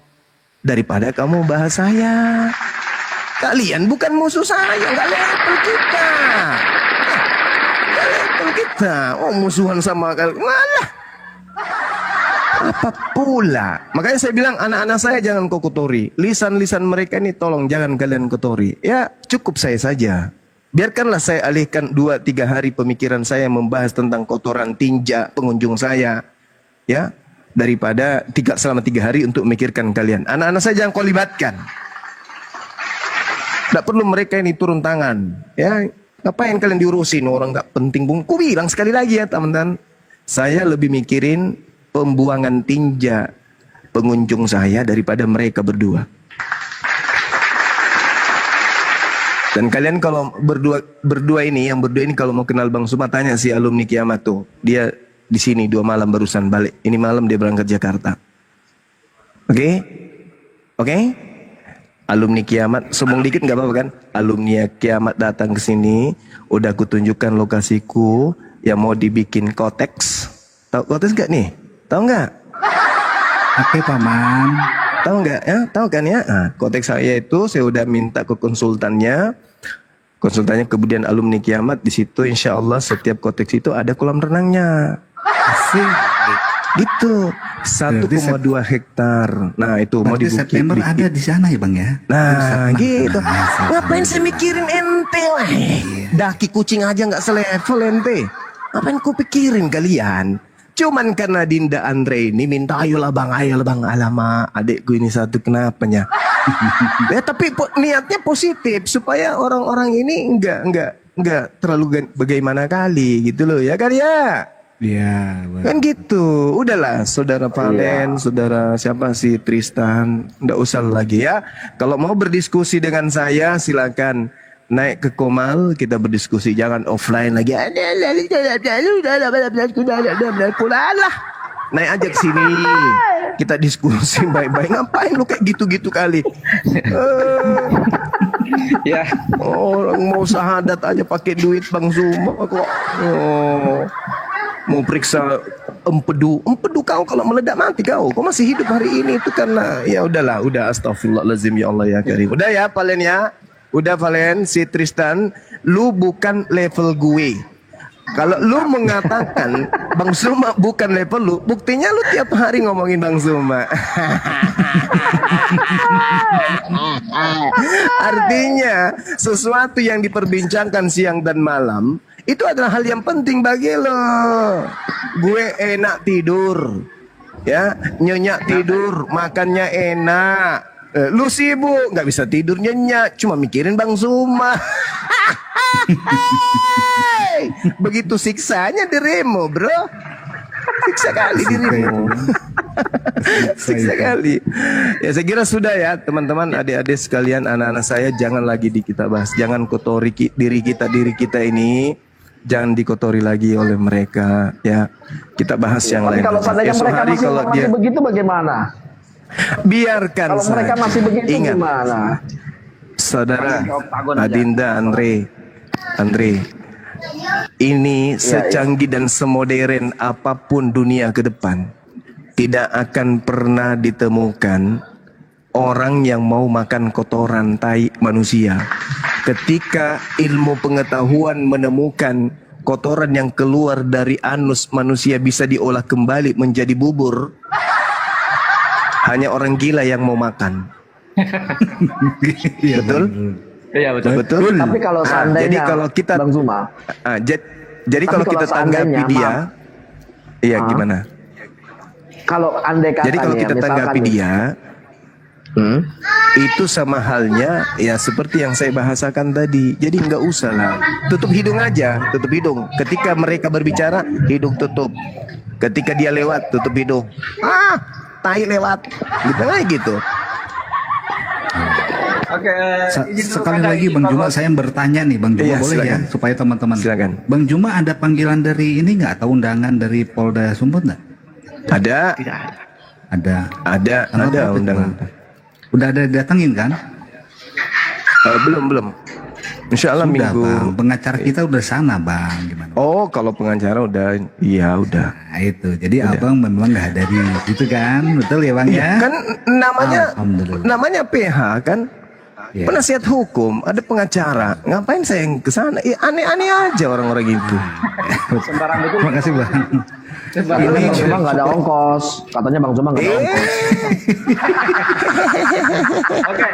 daripada kamu bahas saya. Kalian bukan musuh saya, nggak level kita. Nggak level kita. Oh, musuhan sama kalian. Malah apa pula? Makanya saya bilang anak-anak saya jangan kau kotori. Lisan-lisan mereka ini tolong jangan kalian kotori. Ya cukup saya saja. Biarkanlah saya alihkan 2-3 hari pemikiran saya membahas tentang kotoran tinja pengunjung saya. Ya, daripada selama 3 hari untuk memikirkan kalian. Anak-anak saya jangan kau libatkan. Tidak perlu mereka ini turun tangan. Ya, ngapain kalian diurusin orang nggak penting bung? Ku bilang sekali lagi ya teman-teman. Saya lebih mikirin pembuangan tinja pengunjung saya daripada mereka berdua. Dan kalian kalau berdua ini kalau mau kenal Bang Suma tanya si alumni Kiamat tuh. Dia di sini 2 malam barusan balik. Ini malam dia berangkat Jakarta. Oke? Alumni Kiamat, sombong dikit nggak apa-apa kan? Alumni Kiamat datang ke sini, udah aku tunjukkan lokasiku yang mau dibikin koteks. Tahu koteks nggak nih? Tahu nggak? Oke paman. Tahu nggak ya? Tahu kan ya? Nah, konteks saya itu saya udah minta ke konsultannya. Konsultannya kemudian alumni Kiamat di situ. Insya Allah setiap konteks itu ada kolam renangnya. Asik. Gitu. 1,2 hektar. Nah itu mau dibuka. September ada di sana ya bang ya? Nah gitu. Ngapain saya mikirin ente lah? Daki kucing aja nggak selevel ente. Ngapain ku pikirin kalian? Cuman karena Dinda Andre ini minta ayolah bang, alamak adikku ini satu kenapanya. Ya tapi niatnya positif supaya orang-orang ini enggak terlalu bagaimana kali gitu loh ya kan ya. Iya. Kan gitu. Udahlah saudara Valen, saudara siapa sih Tristan, enggak usah lagi ya. Kalau mau berdiskusi dengan saya silakan. Naik ke Komal kita berdiskusi, jangan offline lagi. Naik aja ke sini kita diskusi baik-baik. Ngapain lu kayak gitu-gitu kali? Ya orang mau syahadat aja pakai duit Bang Zuma kok. Mau periksa empedu kau kalau meledak mati kau masih hidup hari ini itu karena ya udahlah astagfirullahaladzim ya Allah ya Karim. Udah ya Valen ya. Udah Valen, si Tristan, lu bukan level gue. Kalau lu mengatakan Bang Suma bukan level lu, buktinya lu tiap hari ngomongin Bang Suma. Artinya sesuatu yang diperbincangkan siang dan malam itu adalah hal yang penting bagi lo. Gue enak tidur, ya nyenyak tidur, makannya enak. Lu sibuk nggak bisa tidur nyenyak, cuma mikirin Bang Suma. Begitu siksanya dirimu, bro. Siksa kali dirimu. Siksa kali. Ya saya kira sudah ya teman-teman, adik-adik sekalian, anak-anak saya, jangan lagi kita bahas. Jangan kotori diri kita ini. Jangan dikotori lagi oleh mereka ya. Kita bahas yang Tapi lain. kalau seandainya Esok mereka hari masih, kalau dia begitu bagaimana? biarkan Kalau mereka saja. masih begitu Ingat, gimana? saudara Oktagon aja. Adinda, Andre, ini secanggih dan semodern apapun dunia ke depan, tidak akan pernah ditemukan orang yang mau makan kotoran tai manusia. Ketika ilmu pengetahuan menemukan kotoran yang keluar dari anus manusia bisa diolah kembali menjadi bubur, hanya orang gila yang mau makan. Betul? Iya betul. Betul. Tapi kalau Ah, seandainya, jadi kalau kita Bang Zuma, jadi Tapi kalau kalau kita tanggapi seandainya, dia, iya Ah. gimana? kalau andai kata Jadi kalau nih ya, kita misalkan tanggapi nih, dia, itu sama halnya ya seperti yang saya bahasakan tadi. Jadi nggak usah lah, tutup hidung aja, tutup hidung. Ketika mereka berbicara, hidung tutup. Ketika dia lewat, tutup hidung. Tai lewat, gitu aja gitu. Oke, Sekali lagi Bang Juma, saya bertanya nih Bang Juma, Iya, boleh silakan. ya supaya teman-teman. Silakan. Bang Juma ada panggilan dari ini nggak, atau undangan dari Polda Sumut nggak? Ada, Ada. ada Tanggal berapa itu, undangan. Bang? Udah ada datangin kan? Belum. Insya Allah Sudah minggu. Bang, pengacara kita udah sana Bang, gimana? Oh, kalau pengacara udah, iya udah. Nah itu, jadi abang memang nggak ada di situ kan, betul ya Bang ya? Kan Alhamdulillah. namanya PH kan, Iya. penasihat hukum, ada pengacara. Ngapain saya yang ke sana? Aneh-aneh aja orang-orang itu. Terima kasih Bang. Katanya Bang Zuma nggak ada ongkos. Katanya Bang Zuma nggak ada ongkos. Oke,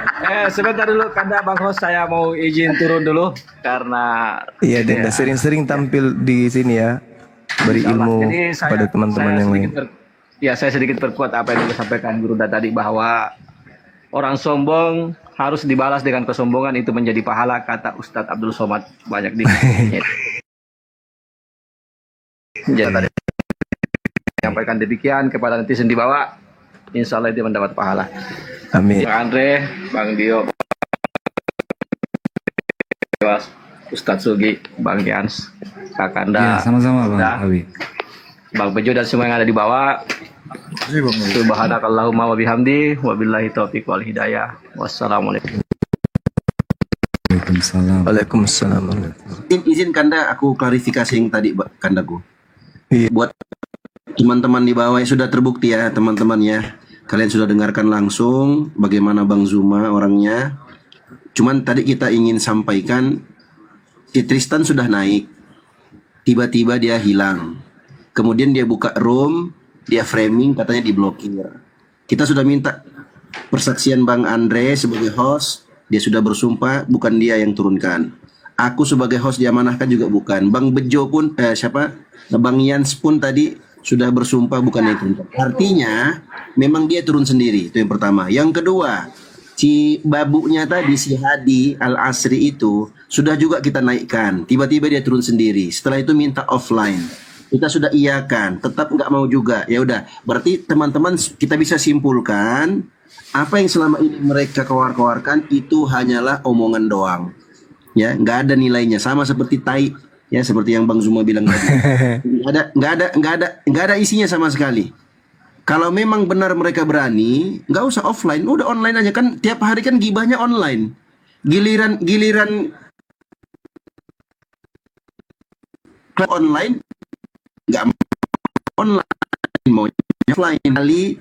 sebentar dulu karena Bang Host saya mau izin turun dulu karena Iya, dan sering-sering tampil di sini ya, beri ilmu Jadi saya- pada teman-teman saya yang lain. sedikit ya, saya sedikit perkuat apa yang disampaikan Guru tadi, bahwa orang sombong harus dibalas dengan kesombongan, itu menjadi pahala, kata Ustadz Abdul Somad banyak di. Jadi menyampaikan demikian kepada netizen di bawah, insya Allah dia mendapat pahala. Amin. Bang Andre, Bang Dio, Ustadz Sugi, Bang Gians, Kakanda, Iya, sama-sama Bang Anda, Awi. Bang Bejo dan semua yang ada di bawah. Subhanakallahumma wa bihamdi, wabillahi taufiq wal hidayah. Wassalamualaikum. Waalaikumsalam. Waalaikumsalam. Izin Kanda, aku klarifikasi yang tadi Kandaku. Iya. Buat teman-teman di bawah yang sudah terbukti ya teman-teman ya. Kalian sudah dengarkan langsung bagaimana Bang Zuma orangnya. Cuman tadi kita ingin sampaikan, si Tristan sudah naik. Tiba-tiba dia hilang. Kemudian dia buka room, dia framing, katanya diblokir. Kita sudah minta persaksian Bang Andre sebagai host. Dia sudah bersumpah, bukan dia yang turunkan. Aku sebagai host diamanahkan juga bukan. Bang Bejo pun, Bang Yans pun tadi sudah bersumpah, bukan yang turunkan. Artinya, memang dia turun sendiri. Itu yang pertama. Yang kedua, si babunya tadi, si Hadi Al-Asri itu, sudah juga kita naikkan. Tiba-tiba dia turun sendiri. Setelah itu minta offline. Kita sudah iyakan, tetap nggak mau juga. Ya udah, berarti teman-teman kita bisa simpulkan apa yang selama ini mereka keluarkan itu hanyalah omongan doang. Ya, nggak ada nilainya, sama seperti tai. Ya, seperti yang Bang Zuma bilang tadi. Nggak ada isinya sama sekali. Kalau memang benar mereka berani, nggak usah offline, udah online aja kan. Tiap hari kan gibahnya online. Giliran online nggak online, mau offline. Kali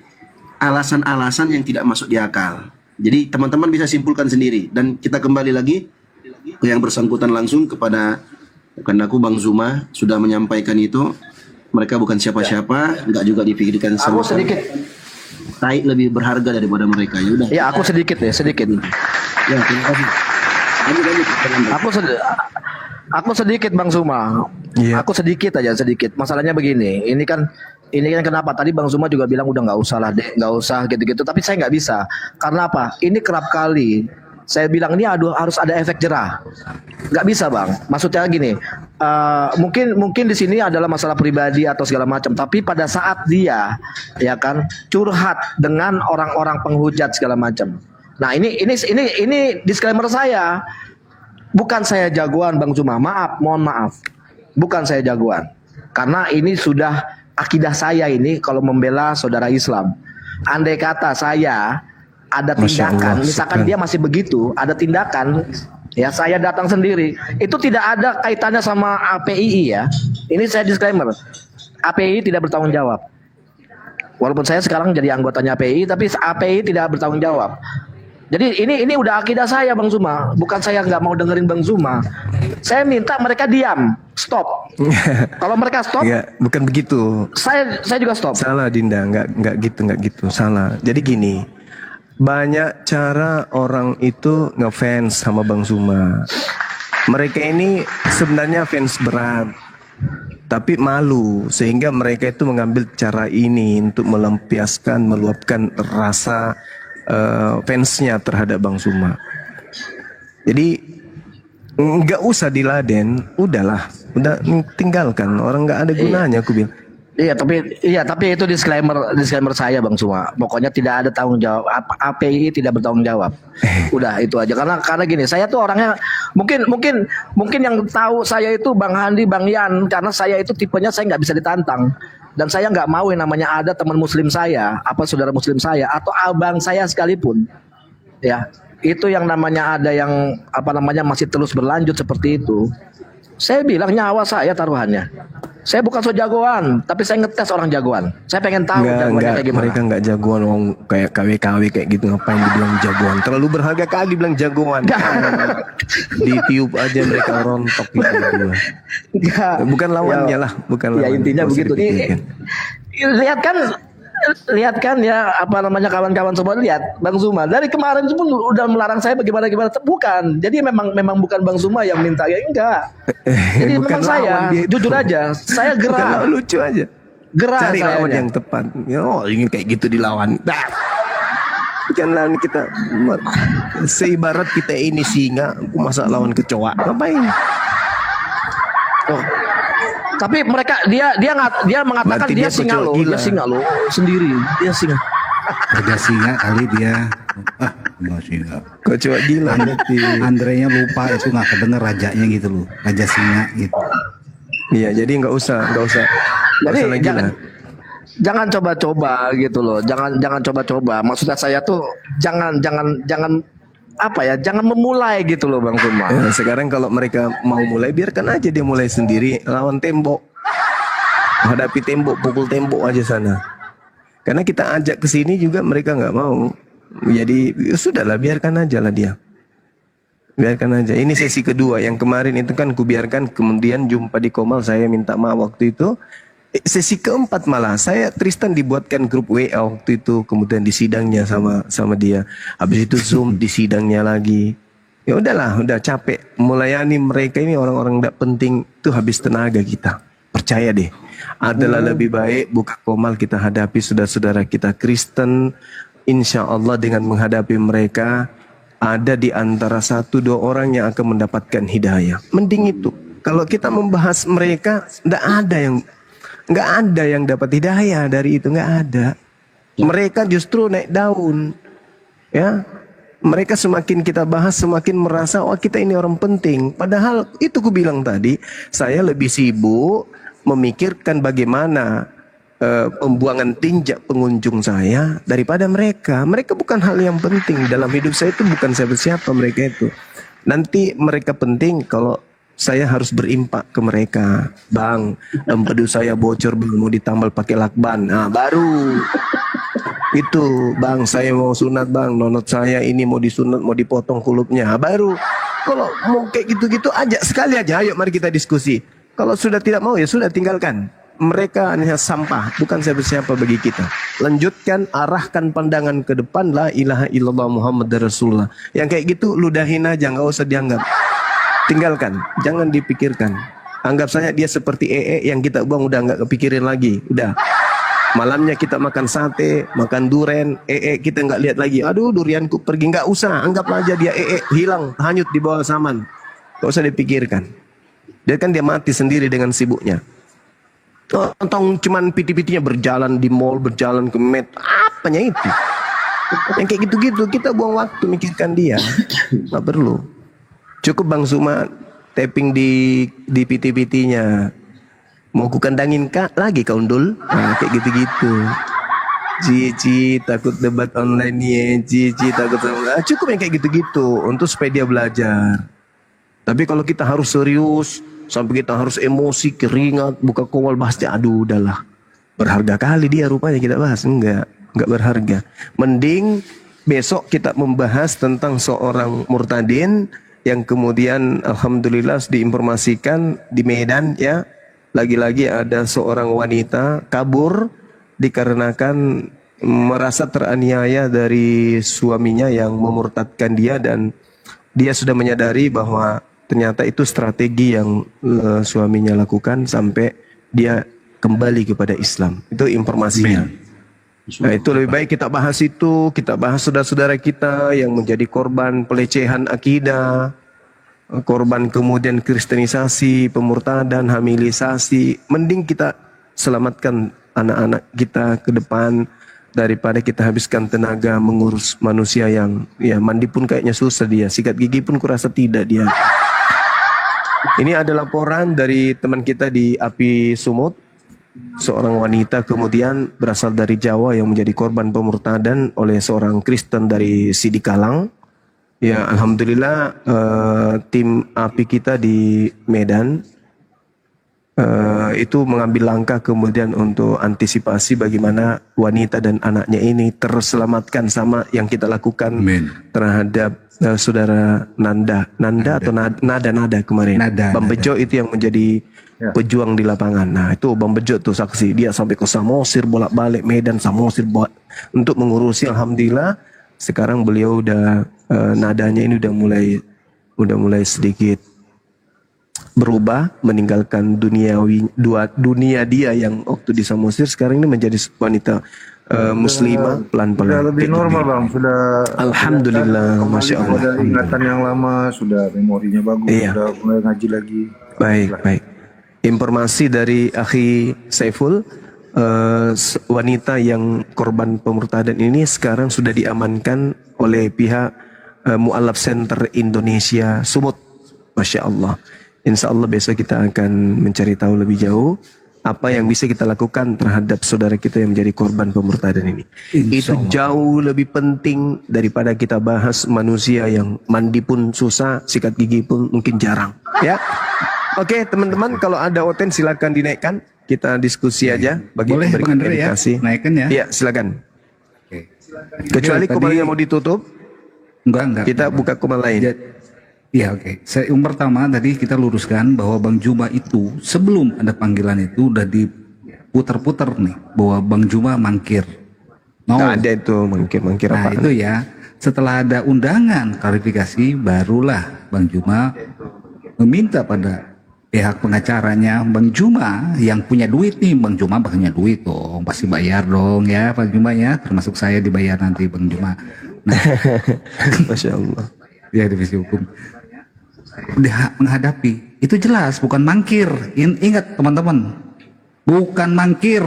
alasan-alasan yang tidak masuk di akal. Jadi teman-teman bisa simpulkan sendiri. Dan kita kembali lagi ke yang bersangkutan langsung kepada rekanku Bang Zuma sudah menyampaikan itu. Mereka bukan siapa-siapa, nggak juga dipikirkan Aku sama sedikit. Tai lebih berharga daripada mereka. Ya udah. Ya aku sedikit. Ya, terima kasih. Lanjut. Aku sedikit Bang Zuma. Iya. Aku sedikit aja sedikit. Masalahnya begini. Ini kan kenapa tadi Bang Zuma juga bilang udah nggak usah lah deh, nggak usah gitu-gitu. Tapi saya nggak bisa. Karena apa? Ini kerap kali Saya bilang ini harus ada efek jerah. Nggak bisa bang. Maksudnya gini, mungkin di sini adalah masalah pribadi atau segala macam. Tapi pada saat dia, ya kan, curhat dengan orang-orang penghujat segala macam. Nah ini disclaimer saya. Bukan saya jagoan Bang Zuma. Mohon maaf. Bukan saya jagoan. Karena ini sudah akidah saya ini kalau membela saudara Islam. Andai kata saya ada tindakan, misalkan dia masih begitu, ada tindakan, ya saya datang sendiri, itu tidak ada kaitannya sama API ya. Ini saya disclaimer, API tidak bertanggung jawab. Walaupun saya sekarang jadi anggotanya API, tapi API tidak bertanggung jawab. Jadi ini udah akidah saya Bang Zuma, bukan saya nggak mau dengerin Bang Zuma. Saya minta mereka diam, stop. Kalau mereka stop, ya, bukan begitu. Saya juga stop. Salah Dinda, nggak gitu, salah. Jadi gini. Banyak cara orang itu ngefans sama Bang Zuma. Mereka ini sebenarnya fans berat, tapi malu sehingga mereka itu mengambil cara ini untuk meluapkan rasa fansnya terhadap Bang Zuma. Jadi nggak usah diladen, udah tinggalkan, orang nggak ada gunanya aku bilang. Iya tapi itu disclaimer saya Bang Zuma. Pokoknya tidak ada tanggung jawab. API tidak bertanggung jawab. Udah itu aja. Karena gini, saya tuh orangnya mungkin yang tahu saya itu Bang Handi, Bang Yan, karena saya itu tipenya saya nggak bisa ditantang. Dan saya nggak mau yang namanya ada teman muslim saya, apa saudara muslim saya atau abang saya sekalipun. Ya, itu yang namanya ada yang masih terus berlanjut seperti itu. Saya bilang nyawa saya taruhannya. Saya bukan so jagoan, tapi saya ngetes orang jagoan. Saya pengen tahu jagoannya kayak gimana. Mereka nggak jagoan, kayak KW kayak gitu, ngapain dibilang jagoan? Terlalu berharga kali dibilang jagoan. Di tiup aja mereka rontok gitu. Bukan lawannya lah, bukan lawan. Ya intinya begitu. Lihat kan ya kawan-kawan semua lihat Bang Zuma dari kemarin pun udah melarang saya bagaimana bukan. Jadi memang bukan Bang Zuma yang minta ya enggak. Jadi memang saya jujur aja saya gerah. Lucu aja. Gerah cari saya lawan yang tepat. Oh ingin kayak gitu dilawan. Bukan lawan kita. Seibarat kita ini singa, masa lawan kecoa. Ngapain? Oh. Tapi mereka dia mengatakan dia singa loh sendiri. Dia singa. Ada singa kali dia. Enggak singa. Kecoa gila berarti. Andrenya lupa itu nggak kedenger rajanya gitu loh. Raja singa gitu. Iya, jadi nggak usah lagi jangan coba-coba gitu loh. Jangan coba-coba. Maksudnya saya tuh jangan jangan memulai gitu loh Bang Zuma. Sekarang kalau mereka mau mulai, biarkan aja dia mulai sendiri, lawan tembok, hadapi tembok, pukul tembok aja sana. Karena kita ajak ke sini juga mereka nggak mau. Jadi ya sudahlah, biarkan aja lah dia. Biarkan aja. Ini sesi kedua. Yang kemarin itu kan kubiarkan, kemudian jumpa di Komal, saya minta maaf waktu itu. Sesi keempat malah Tristan dibuatkan grup WA waktu itu, kemudian di sidangnya sama dia. Habis itu Zoom di sidangnya lagi. Ya udahlah, udah capek melayani mereka ini orang-orang tidak penting, itu habis tenaga kita. Percaya deh. Adalah lebih baik buka Komal kita hadapi saudara-saudara kita Kristen. Insya Allah dengan menghadapi mereka ada di antara 1-2 orang yang akan mendapatkan hidayah. Mending itu. Kalau kita membahas mereka, nggak ada yang dapat hidayah dari itu, nggak ada. Mereka justru naik daun, ya. Mereka semakin kita bahas semakin merasa kita ini orang penting. Padahal itu ku bilang tadi, saya lebih sibuk memikirkan bagaimana pembuangan tinjak pengunjung saya daripada mereka. Mereka bukan hal yang penting dalam hidup saya, itu bukan siapa-siapa mereka itu. Nanti mereka penting kalau saya harus berimpak ke mereka. Bang, empedu saya bocor bang, mau ditambal pakai lakban. Nah baru itu bang, saya mau sunat bang, nonot saya ini mau disunat, mau dipotong kulupnya. Nah, baru kalau mau kayak gitu-gitu aja, sekali aja, ayo mari kita diskusi. Kalau sudah tidak mau ya sudah, tinggalkan. Mereka hanya sampah, bukan siapa-siapa bagi kita. Lanjutkan, arahkan pandangan ke depan, la ilaha illallah Muhammad Rasulullah. Yang kayak gitu ludahin aja, nggak usah dianggap. Tinggalkan, jangan dipikirkan. Anggap saja dia seperti yang kita buang, udah nggak kepikirin lagi, udah. Malamnya kita makan sate, makan duren, kita nggak lihat lagi. Aduh, durianku pergi, nggak usah. Anggaplah aja dia hilang, hanyut di bawah saman. Nggak usah dipikirkan. Dia kan dia mati sendiri dengan sibuknya. Tong cuman piti-pitinya berjalan di mall, berjalan ke med, apanya itu? Yang kayak gitu-gitu kita buang waktu mikirkan dia, nggak perlu. Cukup Bang Suma tapping di piti-pitinya. Mau ku kandangin kak lagi kau undul, nah, kayak gitu-gitu. Cici takut debat online ya, Cici takut cukup yang kayak gitu-gitu untuk supaya dia belajar. Tapi kalau kita harus serius sampai kita harus emosi, keringat, buka kowal bahasnya, aduh udahlah. Berharga kali dia rupanya kita bahas, enggak berharga. Mending besok kita membahas tentang seorang murtadin yang kemudian alhamdulillah diinformasikan di Medan ya. Lagi-lagi ada seorang wanita kabur dikarenakan merasa teraniaya dari suaminya yang memurtadkan dia, dan dia sudah menyadari bahwa ternyata itu strategi yang suaminya lakukan sampai dia kembali kepada Islam. Itu informasinya. Nah, itu lebih baik kita bahas itu, kita bahas saudara-saudara kita yang menjadi korban pelecehan akidah, korban kemudian kristenisasi, pemurtadan, hamilisasi. Mending kita selamatkan anak-anak kita ke depan daripada kita habiskan tenaga mengurus manusia yang ya mandi pun kayaknya susah dia, sikat gigi pun kurasa tidak dia. Ini ada laporan dari teman kita di Api Sumut, seorang wanita kemudian berasal dari Jawa yang menjadi korban pemurtadan oleh seorang Kristen dari Sidikalang. Ya, alhamdulillah tim API kita di Medan itu mengambil langkah kemudian untuk antisipasi bagaimana wanita dan anaknya ini terselamatkan sama yang kita lakukan terhadap saudara Nanda atau Nada kemarin. Bang Bejo itu yang menjadi pejuang di lapangan. Nah, itu Bang Bejo tuh saksi. Dia sampai ke Samosir bolak-balik Medan Samosir untuk mengurusi. Alhamdulillah sekarang beliau udah nadanya ini udah mulai sedikit berubah, meninggalkan dunia dia yang waktu di Samosir, sekarang ini menjadi wanita muslimah pelan-pelan. Sudah lebih normal Bang, sudah alhamdulillah, masya Allah. Sudah ingatan yang lama, sudah memorinya bagus, sudah mulai ngaji lagi. Baik. Informasi dari Akhi Saiful, wanita yang korban pemurtadan ini sekarang sudah diamankan oleh pihak Mu'alaf Center Indonesia Sumut. Masya Allah. Insya Allah besok kita akan mencari tahu lebih jauh apa yang bisa kita lakukan terhadap saudara kita yang menjadi korban pemurtadan ini. Itu jauh lebih penting daripada kita bahas manusia yang mandi pun susah, sikat gigi pun mungkin jarang. Ya, oke teman-teman, kalau ada Oten silakan dinaikkan, kita diskusi aja. Boleh Bang Andre ya, naikkan ya. Iya silakan. Oke. Kecuali kumalnya mau ditutup. Enggak. Kita buka kumal lain. Iya oke. Yang pertama tadi kita luruskan bahwa Bang Juma itu sebelum ada panggilan itu udah diputar-putar nih bahwa Bang Juma mangkir. Nggak ada itu mangkir apa? Itu ya. Setelah ada undangan klarifikasi barulah Bang Juma meminta pada pihak pengacaranya Bang Juma yang punya duit nih. Bang Juma punya duit dong, pasti bayar dong ya Bang Juma ya. Termasuk saya dibayar nanti Bang Juma. Nah, Masya Allah. Ya divisi hukum. Menghadapi itu jelas bukan mangkir. Ingat teman-teman, bukan mangkir.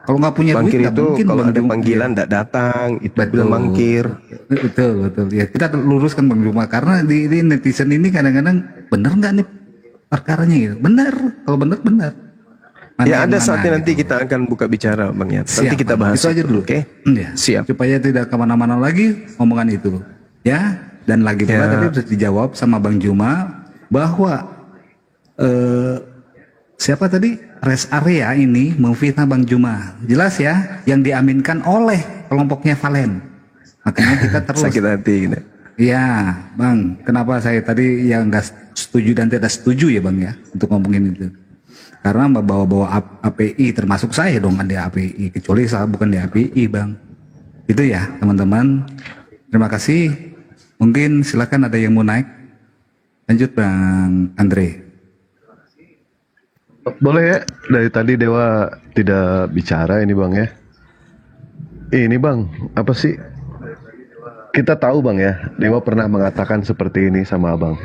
Kalau nggak punya mangkir duit, itu mungkin kalau ada panggilan tidak datang, itu bilang mangkir. Betul. Ya kita luruskan Bang Juma karena di netizen ini kadang-kadang bener nggak nih perkaranya gitu. Bener, kalau bener. Ya ada saatnya nanti kita akan buka bicara Bang ya. Nanti kita bahas itu aja dulu, oke? Ya, siap. Supaya tidak kemana-mana lagi omongan itu, ya. Dan lagi pula tadi sudah dijawab sama Bang Juma bahwa siapa tadi rest area ini memfitnah Bang Juma, jelas ya, yang diaminkan oleh kelompoknya Valen. Makanya kita terus sakit hati gitu. Iya Bang, kenapa saya tadi yang nggak setuju dan tidak setuju ya Bang ya untuk ngomongin itu. Karena bawa-bawa API, termasuk saya dong ada API, kecuali saya bukan di API Bang. Itu ya teman-teman. Terima kasih. Mungkin silakan ada yang mau naik. Lanjut Bang Andre. Boleh ya, dari tadi Dewa tidak bicara ini Bang ya. Ini Bang, apa sih? Kita tahu Bang ya, Dewa pernah mengatakan seperti ini sama Abang.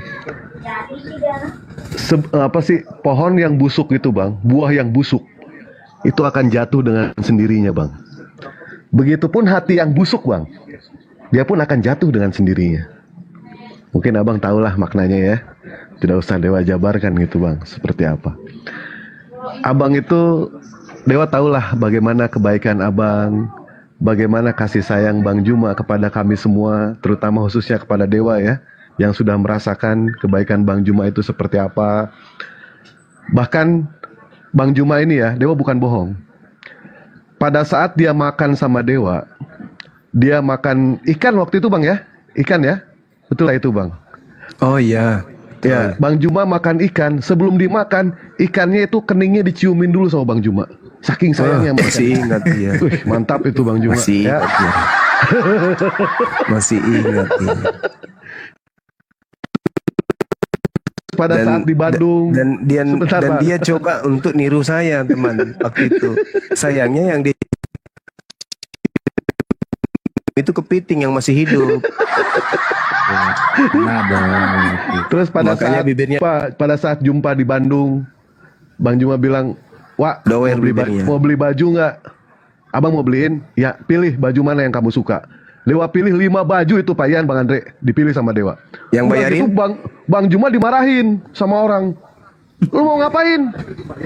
Apa sih, pohon yang busuk itu Bang, buah yang busuk, itu akan jatuh dengan sendirinya Bang. Begitupun hati yang busuk Bang, dia pun akan jatuh dengan sendirinya. Mungkin Abang tahulah maknanya ya. Tidak usah Dewa jabarkan gitu Bang, seperti apa. Abang itu, Dewa tahulah bagaimana kebaikan Abang, bagaimana kasih sayang Bang Juma kepada kami semua, terutama khususnya kepada Dewa ya, yang sudah merasakan kebaikan Bang Juma itu seperti apa. Bahkan Bang Juma ini ya, Dewa bukan bohong. Pada saat dia makan sama Dewa, dia makan ikan waktu itu Bang ya, ikan ya, betul lah itu Bang. Oh iya. Ya, Bang Juma makan ikan, sebelum dimakan, ikannya itu keningnya diciumin dulu sama Bang Juma. Saking sayangnya masih ingat ya. Wih, mantap itu Bang Juma. Masih ya. ingat ya. Masih ingat ya. Pada saat di Bandung dan dia coba untuk niru saya teman waktu itu. Sayangnya yang dia itu kepiting yang masih hidup. Terus pada Makanya saat bibirnya pada saat jumpa di Bandung, Bang Juma bilang, "Wak, doer mau beli baju nggak? Abang mau beliin? Ya, pilih baju mana yang kamu suka." Dewa pilih 5 baju itu Pak Ian, Bang Andre, dipilih sama Dewa. Yang bayarin? Itu Bang Juma dimarahin sama orang. Lu mau ngapain?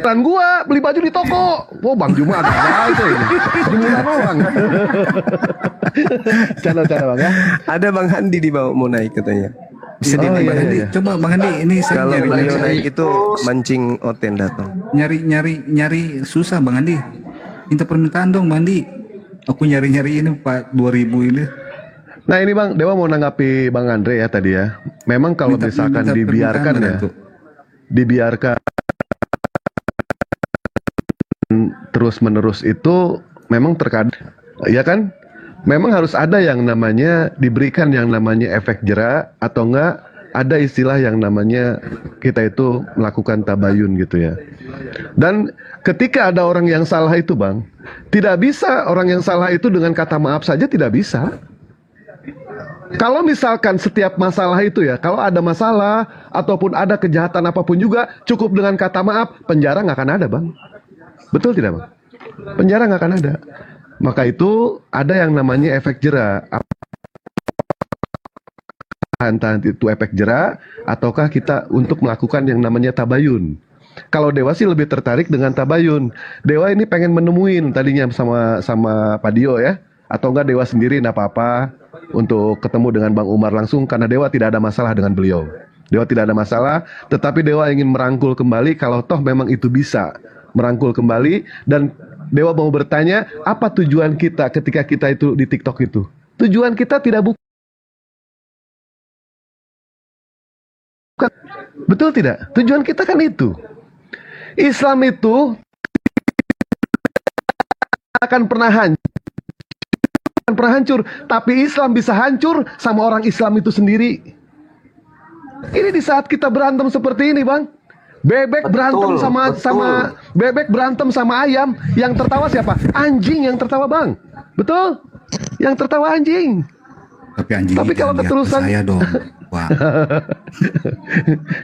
Dan gua beli baju di toko. Oh, Bang Juma agak baik ini. Dimarahin orang. Canda-canda Bang ya. Ada Bang Handi di bawah mau naik katanya. Bisa Oh, dinaik Bang Handi. Coba Bang Handi, ini saya kalau nyari beliau naik itu mancing Oten datang. nyari susah Bang Handi. Minta permintaan dong Bang Handi. Aku nyari ini Pak 2000 ini. Nah ini Bang, Dewa mau nanggapi Bang Andre ya tadi ya. Memang kalau misalkan minta dibiarkan permintaan ya, tuh. dibiarkan terus-menerus itu memang terkadang, ya kan? Memang harus ada yang namanya diberikan yang namanya efek jera, atau enggak ada istilah yang namanya kita itu melakukan tabayun gitu ya. Dan ketika ada orang yang salah itu Bang, tidak bisa orang yang salah itu dengan kata maaf saja tidak bisa. Kalau misalkan setiap masalah itu ya, kalau ada masalah ataupun ada kejahatan apapun juga, cukup dengan kata maaf, penjara nggak akan ada Bang. Betul tidak Bang? Penjara nggak akan ada. Maka itu ada yang namanya efek jera. Entah itu efek jera ataukah kita untuk melakukan yang namanya tabayun. Kalau Dewa sih lebih tertarik dengan tabayun. Dewa ini pengen menemuin tadinya sama Pak Dio ya, atau enggak Dewa sendiri enggak apa-apa untuk ketemu dengan Bang Umar langsung, karena Dewa tidak ada masalah dengan beliau. Dewa tidak ada masalah, tetapi Dewa ingin merangkul kembali kalau toh memang itu bisa merangkul kembali. Dan Dewa mau bertanya, apa tujuan kita ketika kita itu di TikTok itu? Tujuan kita tidak bukan, betul tidak? Tujuan kita kan itu. Islam itu akan pernah hancur, tapi Islam bisa hancur sama orang Islam itu sendiri. Ini di saat kita berantem seperti ini, Bang. Bebek berantem sama bebek berantem sama ayam, yang tertawa siapa? Anjing yang tertawa, Bang. Betul? Yang tertawa anjing. Tapi kalau keterusan saya dong. Wah.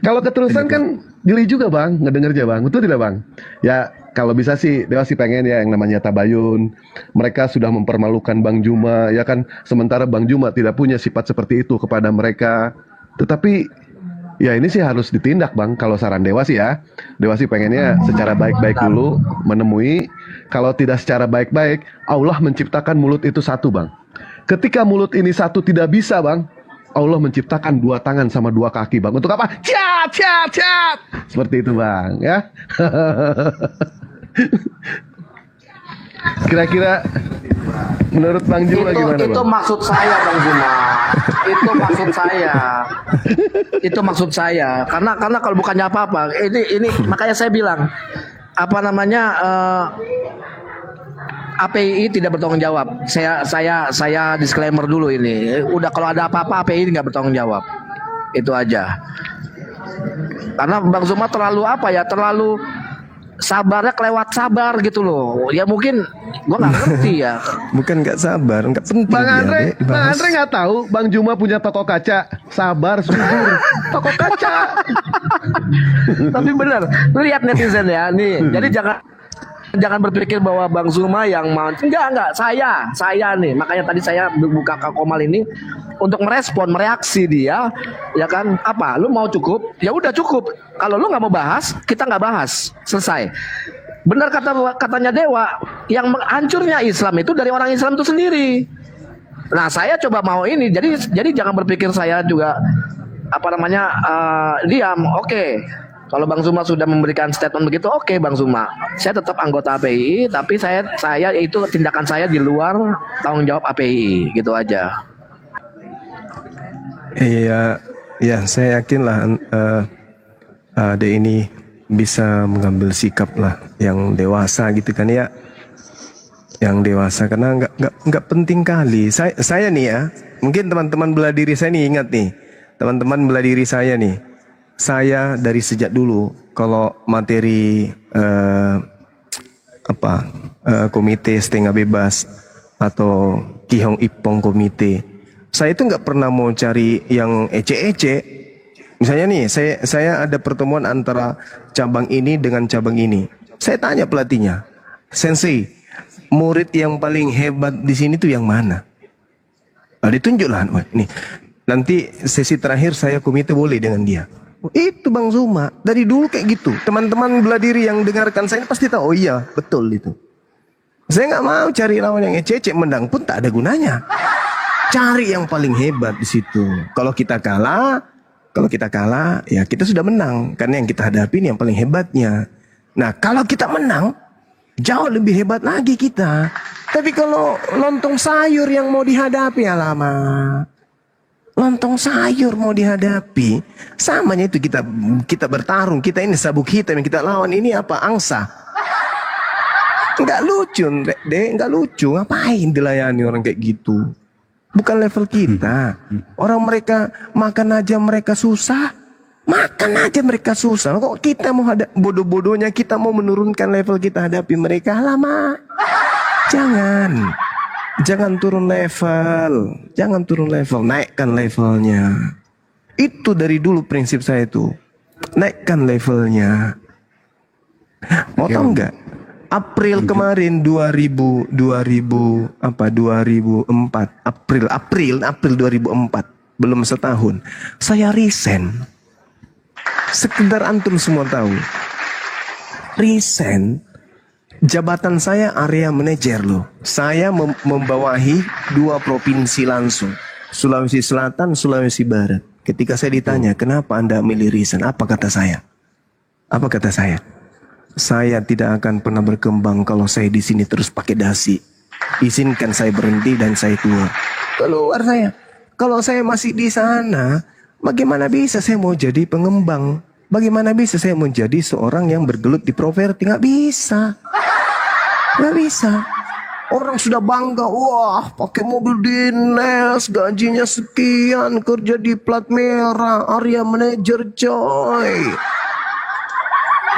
Kalau keterusan kan geli juga Bang, ngedengernya Bang, betul tidak Bang? Ya kalau bisa sih Dewa sih pengen ya yang namanya tabayun. Mereka sudah mempermalukan Bang Juma ya kan, sementara Bang Juma tidak punya sifat seperti itu kepada mereka. Tetapi ya ini sih harus ditindak Bang, kalau saran Dewa sih ya. Dewa sih pengennya secara baik-baik dulu menemui. Kalau tidak secara baik-baik, Allah menciptakan mulut itu satu Bang. Ketika mulut ini satu tidak bisa Bang, Allah menciptakan 2 tangan sama 2 kaki Bang. Untuk apa? Cap, cap, cap. Seperti itu Bang ya. Kira-kira menurut Bang Juma gimana Bang? Itu maksud saya Bang Juma. Itu maksud saya. Itu maksud saya. Karena kalau bukannya apa-apa, ini makanya saya bilang apa namanya, API tidak bertanggung jawab. Saya disclaimer dulu ini. Udah kalau ada apa-apa API nggak bertanggung jawab. Itu aja. Karena Bang Zuma terlalu apa ya? Terlalu sabarnya kelewat sabar gitu loh. Ya mungkin gua nggak ngerti ya. Bukan nggak sabar, nggak penting Bang dia, Andre, Dek, Bang dibahas. Andre nggak tahu Bang Juma punya toko kaca. Sabar, subur. Toko kaca. Tapi benar, lihat netizen ya nih. Jadi jangan berpikir bahwa Bang Zuma yang mau. Enggak, saya nih. Makanya tadi saya buka Kak Komal ini untuk merespon, mereaksi dia, ya kan? Apa? Lu mau cukup? Ya udah cukup. Kalau lu nggak mau bahas, kita nggak bahas. Selesai. Benar katanya Dewa, yang hancurnya Islam itu dari orang Islam itu sendiri. Nah, saya coba mau ini. Jadi jangan berpikir saya juga diam. Oke. Kalau Bang Zuma sudah memberikan statement begitu, oke Bang Zuma. Saya tetap anggota API, tapi saya itu tindakan saya di luar tanggung jawab API, gitu aja. Iya, ya saya yakin lah Ade ini bisa mengambil sikap lah yang dewasa gitu kan ya, yang dewasa karena nggak penting kali. Saya nih ya, mungkin teman-teman belah diri saya nih ingat nih, teman-teman belah diri saya nih. Saya dari sejak dulu kalau materi komite setengah bebas atau Kihong Ipong komite, saya itu nggak pernah mau cari yang ece-ece. Misalnya nih, saya ada pertemuan antara cabang ini dengan cabang ini. Saya tanya pelatihnya, Sensei, murid yang paling hebat di sini tuh yang mana? Nah, ditunjuklah, nih nanti sesi terakhir saya komite boleh dengan dia. Itu Bang Zuma dari dulu kayak gitu. Teman-teman belah diri yang dengarkan saya pasti tahu. Oh iya betul itu. Saya nggak mau cari lawan yang ecek, menang pun tak ada gunanya. Cari yang paling hebat di situ. Kalau kita kalah ya kita sudah menang karena yang kita hadapi ini yang paling hebatnya. Nah kalau kita menang jauh lebih hebat lagi kita. Tapi kalau lontong sayur yang mau dihadapi, alamak. Lontong sayur mau dihadapi, samanya itu kita bertarung, kita ini sabuk hitam yang kita lawan ini apa, angsa. Nggak lucu, nggak lucu. Ngapain dilayani orang kayak gitu? Bukan level kita. Orang mereka makan aja mereka susah, Kok kita mau bodoh-bodohnya kita mau menurunkan level kita hadapi mereka? Lama. Jangan turun level, naikkan levelnya. Itu dari dulu prinsip saya itu, naikkan levelnya. Mau tahu nggak? April kemarin 2004, April 2004, belum setahun, saya resign. Sekedar antum semua tahu, resign. Jabatan saya area manajer loh. Saya membawahi 2 provinsi langsung, Sulawesi Selatan, Sulawesi Barat. Ketika saya ditanya, kenapa Anda milih resign? Apa kata saya? Saya tidak akan pernah berkembang kalau saya di sini terus pakai dasi. Izinkan saya berhenti dan saya keluar saya. Kalau saya masih di sana, bagaimana bisa saya mau jadi pengembang? Bagaimana bisa saya menjadi seorang yang bergelut di properti? Nggak bisa. Orang sudah bangga, wah pakai mobil dinas, gajinya sekian, kerja di plat merah, area manager coy.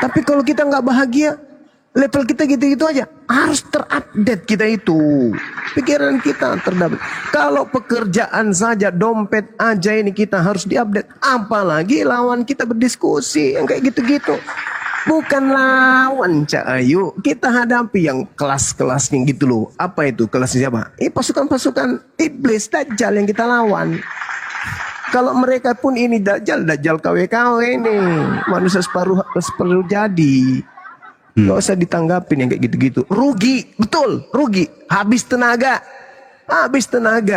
Tapi kalau kita nggak bahagia, level kita gitu-gitu aja, harus terupdate kita itu. Pikiran kita terupdate. Kalau pekerjaan saja, dompet aja ini kita harus diupdate. Apalagi lawan kita berdiskusi yang kayak gitu-gitu. Bukan lawan Cak Ayu, kita hadapi yang kelas-kelasnya gitu loh. Apa itu kelasnya siapa? Pasukan-pasukan iblis Dajjal yang kita lawan. Kalau mereka pun ini Dajjal KW-KW nih, manusia separuh jadi. Gak usah ditanggapin yang kayak gitu-gitu. Rugi, betul, rugi. Habis tenaga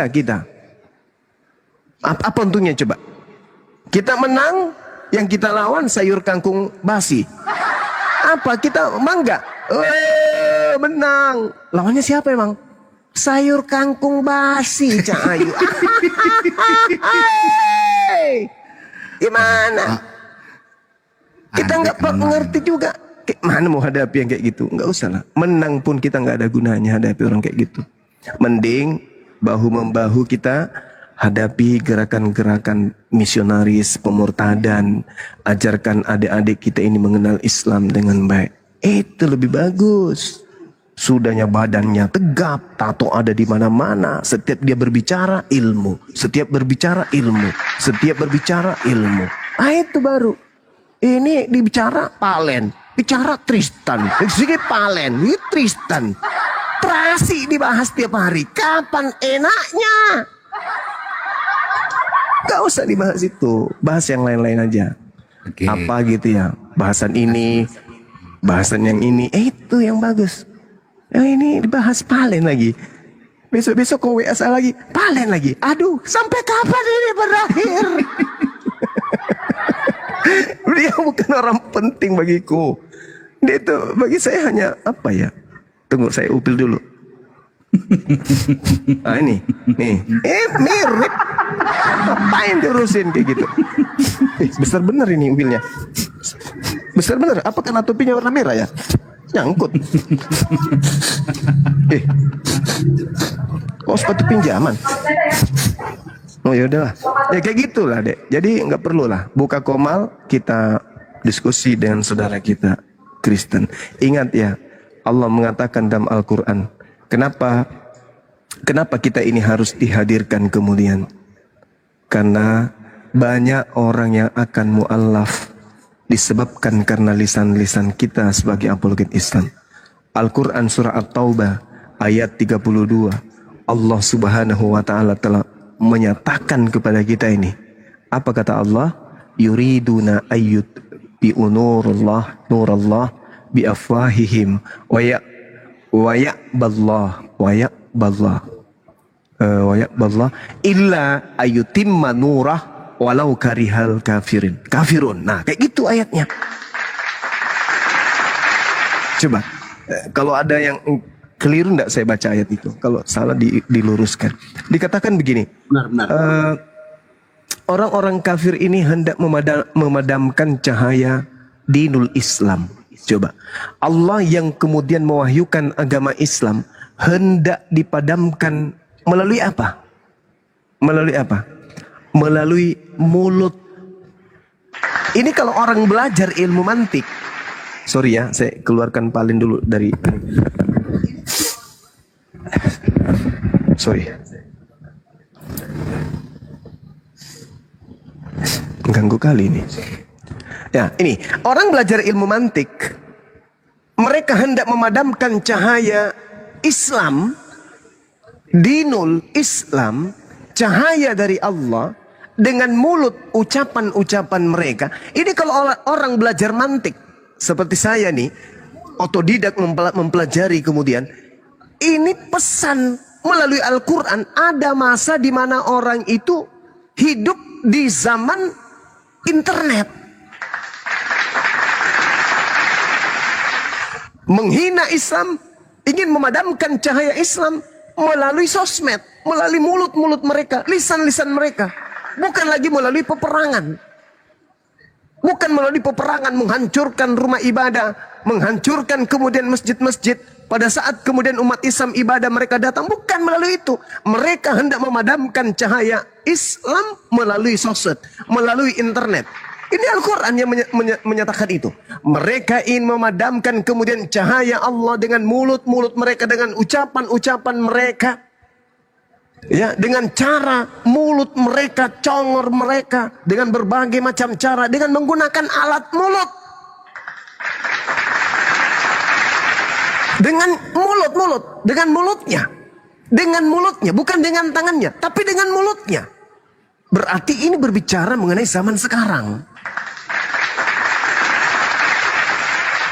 kita. Apa untungnya coba? Kita menang, yang kita lawan sayur kangkung basi. Apa kita mangga? Menang. Lawannya siapa emang? Sayur kangkung basi, Cak Ayu. Gimana? Kita nggak mengerti juga. Mana mau hadapi yang kayak gitu? Nggak usah lah. Menang pun kita nggak ada gunanya hadapi orang kayak gitu. Mending bahu-membahu kita hadapi gerakan-gerakan misionaris, pemurtadan. Ajarkan adik-adik kita ini mengenal Islam dengan baik. Itu lebih bagus. Sudahnya badannya tegap, tato ada di mana-mana. Setiap dia berbicara ilmu, setiap berbicara ilmu, setiap berbicara ilmu. Itu baru. Ini dibicara Palen, bicara Tristan, sini Palen, ini Tristan. Terasi dibahas tiap hari. Kapan enaknya? Gak usah dibahas itu, bahas yang lain-lain aja. Apa gitu ya? Bahasan ini, bahasan yang ini, itu yang bagus. Yang ini dibahas Palen lagi. Besok-besok kau WA saya lagi, Palen lagi. Aduh, sampai kapan ini berakhir? Dia bukan orang penting bagiku. Dia itu bagi saya hanya apa ya? Tunggu saya upil dulu. Ini, nih, mirip. Apain diurusin kayak gitu? Besar bener ini upilnya. Besar bener. Apa karena topinya warna merah ya? Nyangkut. Kok sepatu pinjaman? Oh ya udahlah. Ya kayak gitulah, Dek. Jadi nggak perlu lah buka komal kita diskusi dengan saudara kita Kristen. Ingat ya, Allah mengatakan dalam Al-Qur'an, kenapa kita ini harus dihadirkan kemudian? Karena banyak orang yang akan mu'allaf disebabkan karena lisan-lisan kita sebagai apologet Islam. Al-Quran surah At-Taubah ayat 32. Allah subhanahu wa ta'ala telah menyatakan kepada kita ini. Apa kata Allah? Yuriduna ayyut bi'unurullah nurallah bi'afwahihim wa ya'ballah illa ayyutimma nurah walau karihal kafirun. Nah, kayak gitu ayatnya. Coba, kalau ada yang keliru enggak saya baca ayat itu? Kalau salah diluruskan. Dikatakan begini. Benar. Orang-orang kafir ini hendak memadamkan cahaya dinul Islam. Coba, Allah yang kemudian mewahyukan agama Islam hendak dipadamkan melalui apa? Melalui apa? Melalui mulut. Ini kalau orang belajar ilmu mantik. Sorry ya, saya keluarkan Palen dulu dari. Sorry. Ganggu kali ini. Ya, ini orang belajar ilmu mantik. Mereka hendak memadamkan cahaya Islam, dinul Islam, cahaya dari Allah dengan mulut ucapan-ucapan mereka. Ini kalau orang belajar mantik seperti saya nih, otodidak mempelajari kemudian, ini pesan melalui Al-Quran. Ada masa di mana orang itu hidup di zaman internet, menghina Islam, ingin memadamkan cahaya Islam melalui sosmed, melalui mulut-mulut mereka, lisan-lisan mereka. Bukan lagi melalui peperangan. Bukan melalui peperangan menghancurkan rumah ibadah, menghancurkan kemudian masjid-masjid. Pada saat kemudian umat Islam ibadah mereka datang, bukan melalui itu. Mereka hendak memadamkan cahaya Islam melalui sosmed, melalui internet. Ini Al-Quran yang menyatakan itu. Mereka ingin memadamkan kemudian cahaya Allah dengan mulut-mulut mereka, dengan ucapan-ucapan mereka. Ya, dengan cara mulut mereka, congor mereka, dengan berbagai macam cara, dengan menggunakan alat mulut. Dengan mulut-mulut, dengan mulutnya, bukan dengan tangannya, tapi dengan mulutnya. Berarti ini berbicara mengenai zaman sekarang,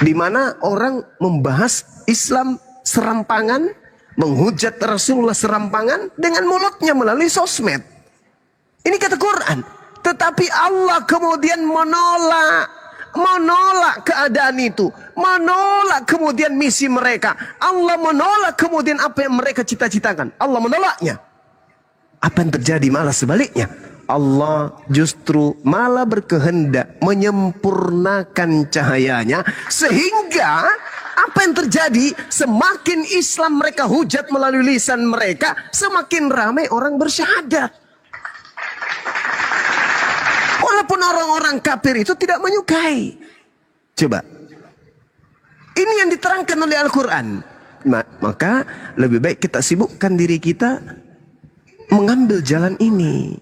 di mana orang membahas Islam serampangan, menghujat Rasulullah serampangan dengan mulutnya melalui sosmed. Ini kata Quran. Tetapi Allah kemudian menolak keadaan itu, menolak kemudian misi mereka. Allah menolak kemudian apa yang mereka cita-citakan. Allah menolaknya. Apa yang terjadi malah sebaliknya. Allah justru malah berkehendak menyempurnakan cahayanya, sehingga apa yang terjadi, semakin Islam mereka hujat melalui lisan mereka, semakin ramai orang bersyahadat. Walaupun orang-orang kafir itu tidak menyukai. Coba, Ini yang diterangkan oleh Al-Quran. Maka lebih baik kita sibukkan diri kita mengambil jalan ini.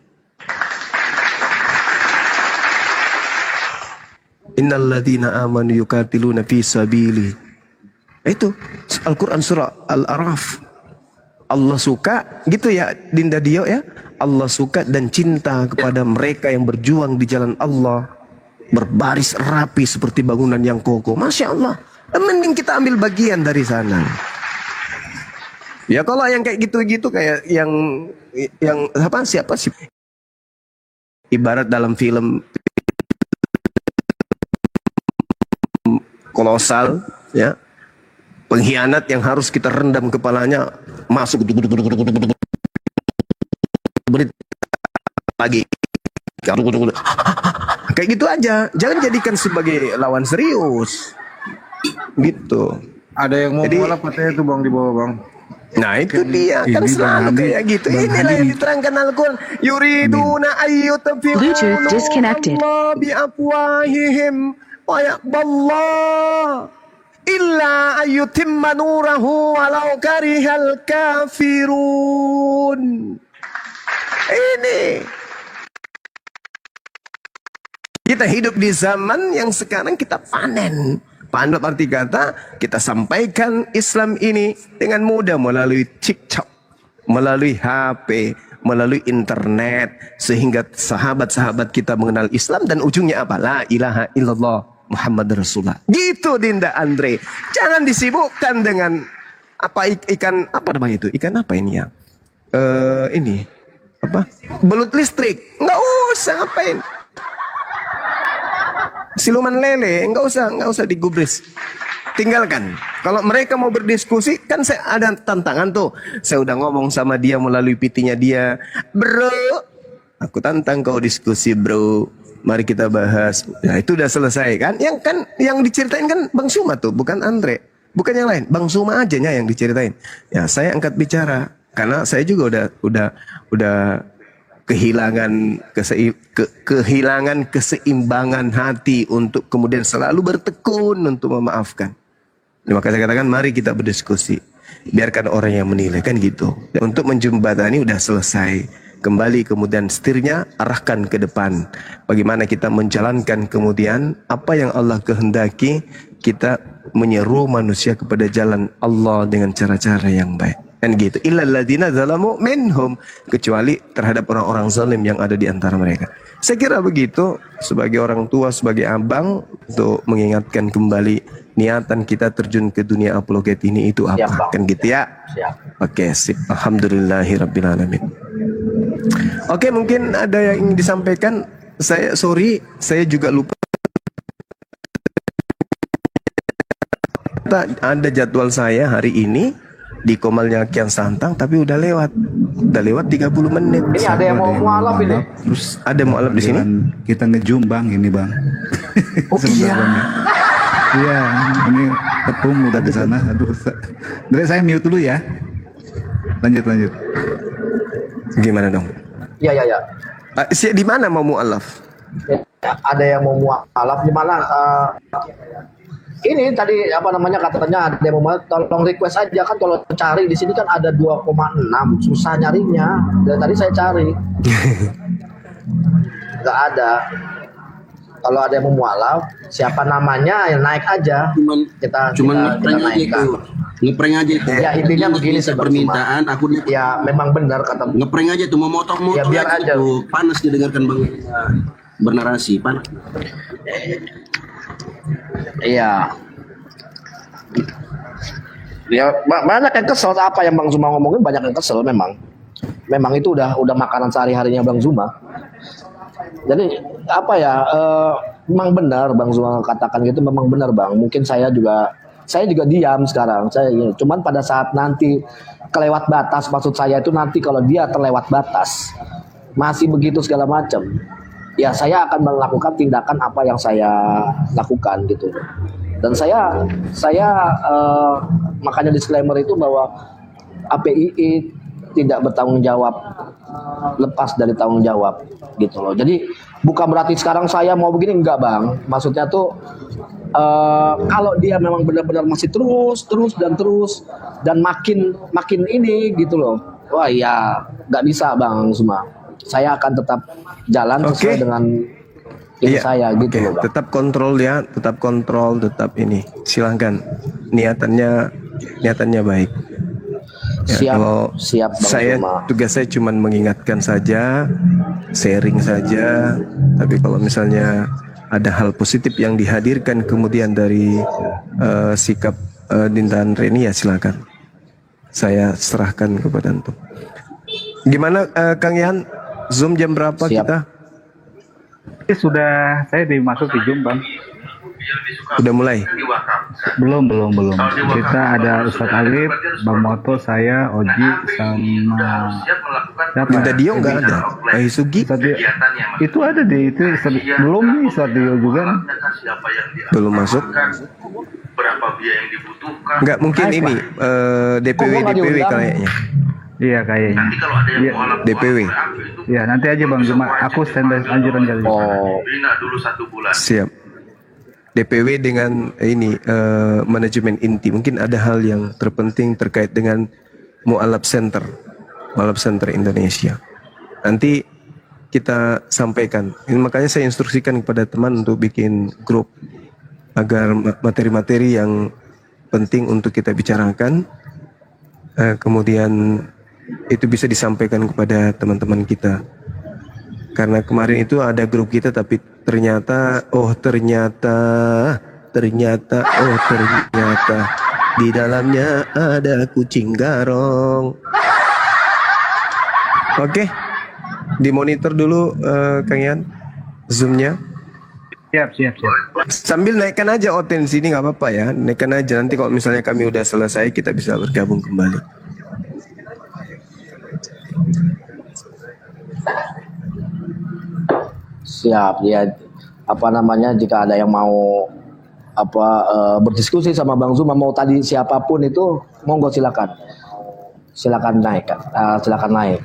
Innal ladzina amanu yuqatiluna fi sabili. Itu Al-Quran surah Al-A'raf. Allah suka gitu ya Dinda Dio ya. Allah suka dan cinta kepada mereka yang berjuang di jalan Allah, berbaris rapi seperti bangunan yang kokoh. Masya Allah. Mending kita ambil bagian dari sana. Ya kalau yang kayak gitu-gitu kayak yang apa siapa sih? Ibarat dalam film kolosal ya. Pengkhianat yang harus kita rendam kepalanya masuk menit lagi. Kayak gitu aja. Jangan jadikan sebagai lawan serius. Gitu. Ada yang mau mualaf katanya tuh Bang di bawah Bang. Nah itu dia kan selalu kayak gitu. Inilah yang diterangkan Al-Quran. Yuriduna ayyutfi'u nurallahi biafwahihim wa ya'ballah illa ayyutimma nurahu walau karihal kafirun. Ini kita hidup di zaman yang sekarang kita panen. Panen arti kata kita sampaikan Islam ini dengan mudah melalui TikTok, melalui HP, melalui internet, sehingga sahabat-sahabat kita mengenal Islam dan ujungnya apa? La ilaha illallah Muhammad Rasulullah. Gitu Dinda Andre. Jangan disibukkan dengan apa ikan apa namanya itu? Ikan apa ini ya? Ini apa? Belut listrik. Nggak usah ngapain. Siluman lele, nggak usah digubris. Tinggalkan. Kalau mereka mau berdiskusi, kan saya ada tantangan tuh. Saya udah ngomong sama dia melalui PT-nya dia. Bro, aku tantang kau diskusi bro. Mari kita bahas. Ya itu udah selesai kan? Yang diceritain kan Bang Suma tuh, bukan Andre. Bukan yang lain. Bang Suma aja yang diceritain. Ya saya angkat bicara. Karena saya juga udah kehilangan keseimbangan hati untuk kemudian selalu bertekun untuk memaafkan. Maka saya katakan mari kita berdiskusi. Biarkan orang yang menilai kan gitu. Dan untuk menjembatani udah selesai. Kembali kemudian setirnya arahkan ke depan. Bagaimana kita menjalankan kemudian apa yang Allah kehendaki, kita menyeru manusia kepada jalan Allah dengan cara-cara yang baik. Kan gitu. Illal ladzina zalamu minhum, kecuali terhadap orang-orang zalim yang ada di antara mereka. Saya kira begitu sebagai orang tua, sebagai abang untuk mengingatkan kembali niatan kita terjun ke dunia apologet ini itu apa. Siap, kan gitu ya. Siap. Oke, sip. Alhamdulillahirabbil alamin. Oke, mungkin ada yang ingin disampaikan. Saya juga lupa. Ada jadwal saya hari ini di Komalnya Kian Santang, tapi udah lewat 30 menit. Ini ada yang mau mualaf ini. Terus ada mualaf di sini. Kita ngejum Bang ini Bang. Oh iya. Iya, ini tepung udah di sana. Aduh, dari saya mute dulu ya. Lanjut. Gimana dong? Iya. Di mana mau mualaf? Ya, ada yang mau mualaf di mana? Ini tadi apa namanya katanya ada yang mau tolong request aja kan, kalau cari di sini kan ada 2,6, susah nyarinya. Dan tadi saya cari nggak ada. Kalau ada yang mau mualaf, siapa namanya yang naik aja. Cuman ngeprank aja itu. Ya intinya begini permintaan aku ya memang benar kata ngeprank aja tuh, mau motor ya, biar aja tuh. Panas didengarkan Bang bernarasi panas. Iya. Ya banyak yang kesel, apa yang Bang Zuma ngomongin banyak yang kesel memang. Memang itu udah makanan sehari-harinya Bang Zuma. Jadi apa ya? Memang benar Bang Zuma katakan gitu, memang benar Bang. Mungkin saya juga diam sekarang. Cuman pada saat nanti kelewat batas, maksud saya itu nanti kalau dia terlewat batas masih begitu segala macam, ya saya akan melakukan tindakan apa yang saya lakukan gitu. Dan saya makanya disclaimer itu bahwa APII tidak bertanggung jawab, lepas dari tanggung jawab gitu loh. Jadi bukan berarti sekarang saya mau begini, enggak Bang. Maksudnya tuh Kalau dia memang benar-benar masih terus dan makin ini gitu loh. Wah ya nggak bisa Bang Zuma. Saya akan tetap jalan sesuai dengan ini saya gitu loh, Bang. Tetap kontrol ya, tetap ini. Silahkan. Niatannya baik. Ya, Siap, kalau siap Bang saya Zuma. tugas saya cuma mengingatkan saja, sharing saja. Tapi kalau misalnya ada hal positif yang dihadirkan kemudian dari sikap Dindan Reni, ya silakan. Saya serahkan kepada antum. Gimana Kang Yan? Zoom jam berapa kita? Sudah, saya dimasuk di Zoom, Bang. Udah mulai? Belum. Kita ada Ustadz Alif, Bang Moto, saya, Oji, sama siapa? Minta Dio nggak ada? Sugi? Itu ada di itu belum nih Ustadz Dio juga nih. Belum masuk? Nggak mungkin ini DPW kayaknya. Iya kayaknya. DPW. Ya nanti aja Bang Zuma, aku standby anjuran kali. Siap. DPW dengan ini manajemen inti, mungkin ada hal yang terpenting terkait dengan Mu'alaf Center Indonesia. Nanti kita sampaikan. Ini makanya saya instruksikan kepada teman untuk bikin grup agar materi-materi yang penting untuk kita bicarakan, kemudian itu bisa disampaikan kepada teman-teman kita. Karena kemarin itu ada grup kita tapi ternyata di dalamnya ada kucing garong. Oke. Dimonitor dulu Kang Yan Zoom-nya. Siap. Sambil naikkan aja otensi ini, nggak apa-apa ya. Naikkan aja, nanti kalau misalnya kami udah selesai kita bisa bergabung kembali. Siap ya. Apa namanya, jika ada yang mau berdiskusi sama Bang Zuma, mau tadi siapapun itu, monggo silakan naik. Silakan naik.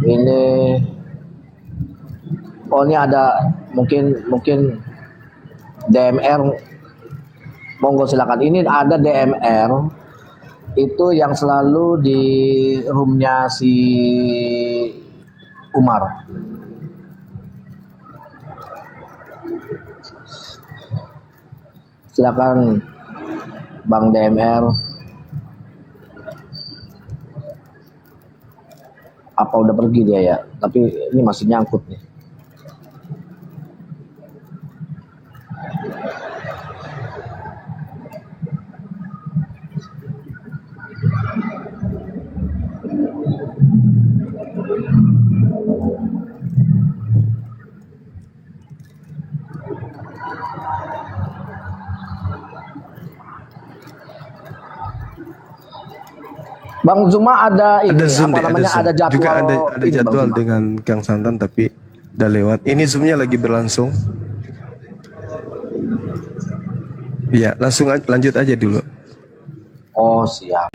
Ini ada mungkin DMR, monggo silakan. Ini ada DMR itu yang selalu di roomnya si Umar. Silakan Bang DMR. Apa udah pergi dia ya? Tapi ini masih nyangkut nih. Bang Zuma ada ini, Zoom apa namanya, ada jadwal. Juga ada ini, jadwal Bang Zuma. dengan Kang Santan tapi udah lewat. Ini Zoom-nya lagi berlangsung. Ya, langsung lanjut aja dulu. Oh, siap.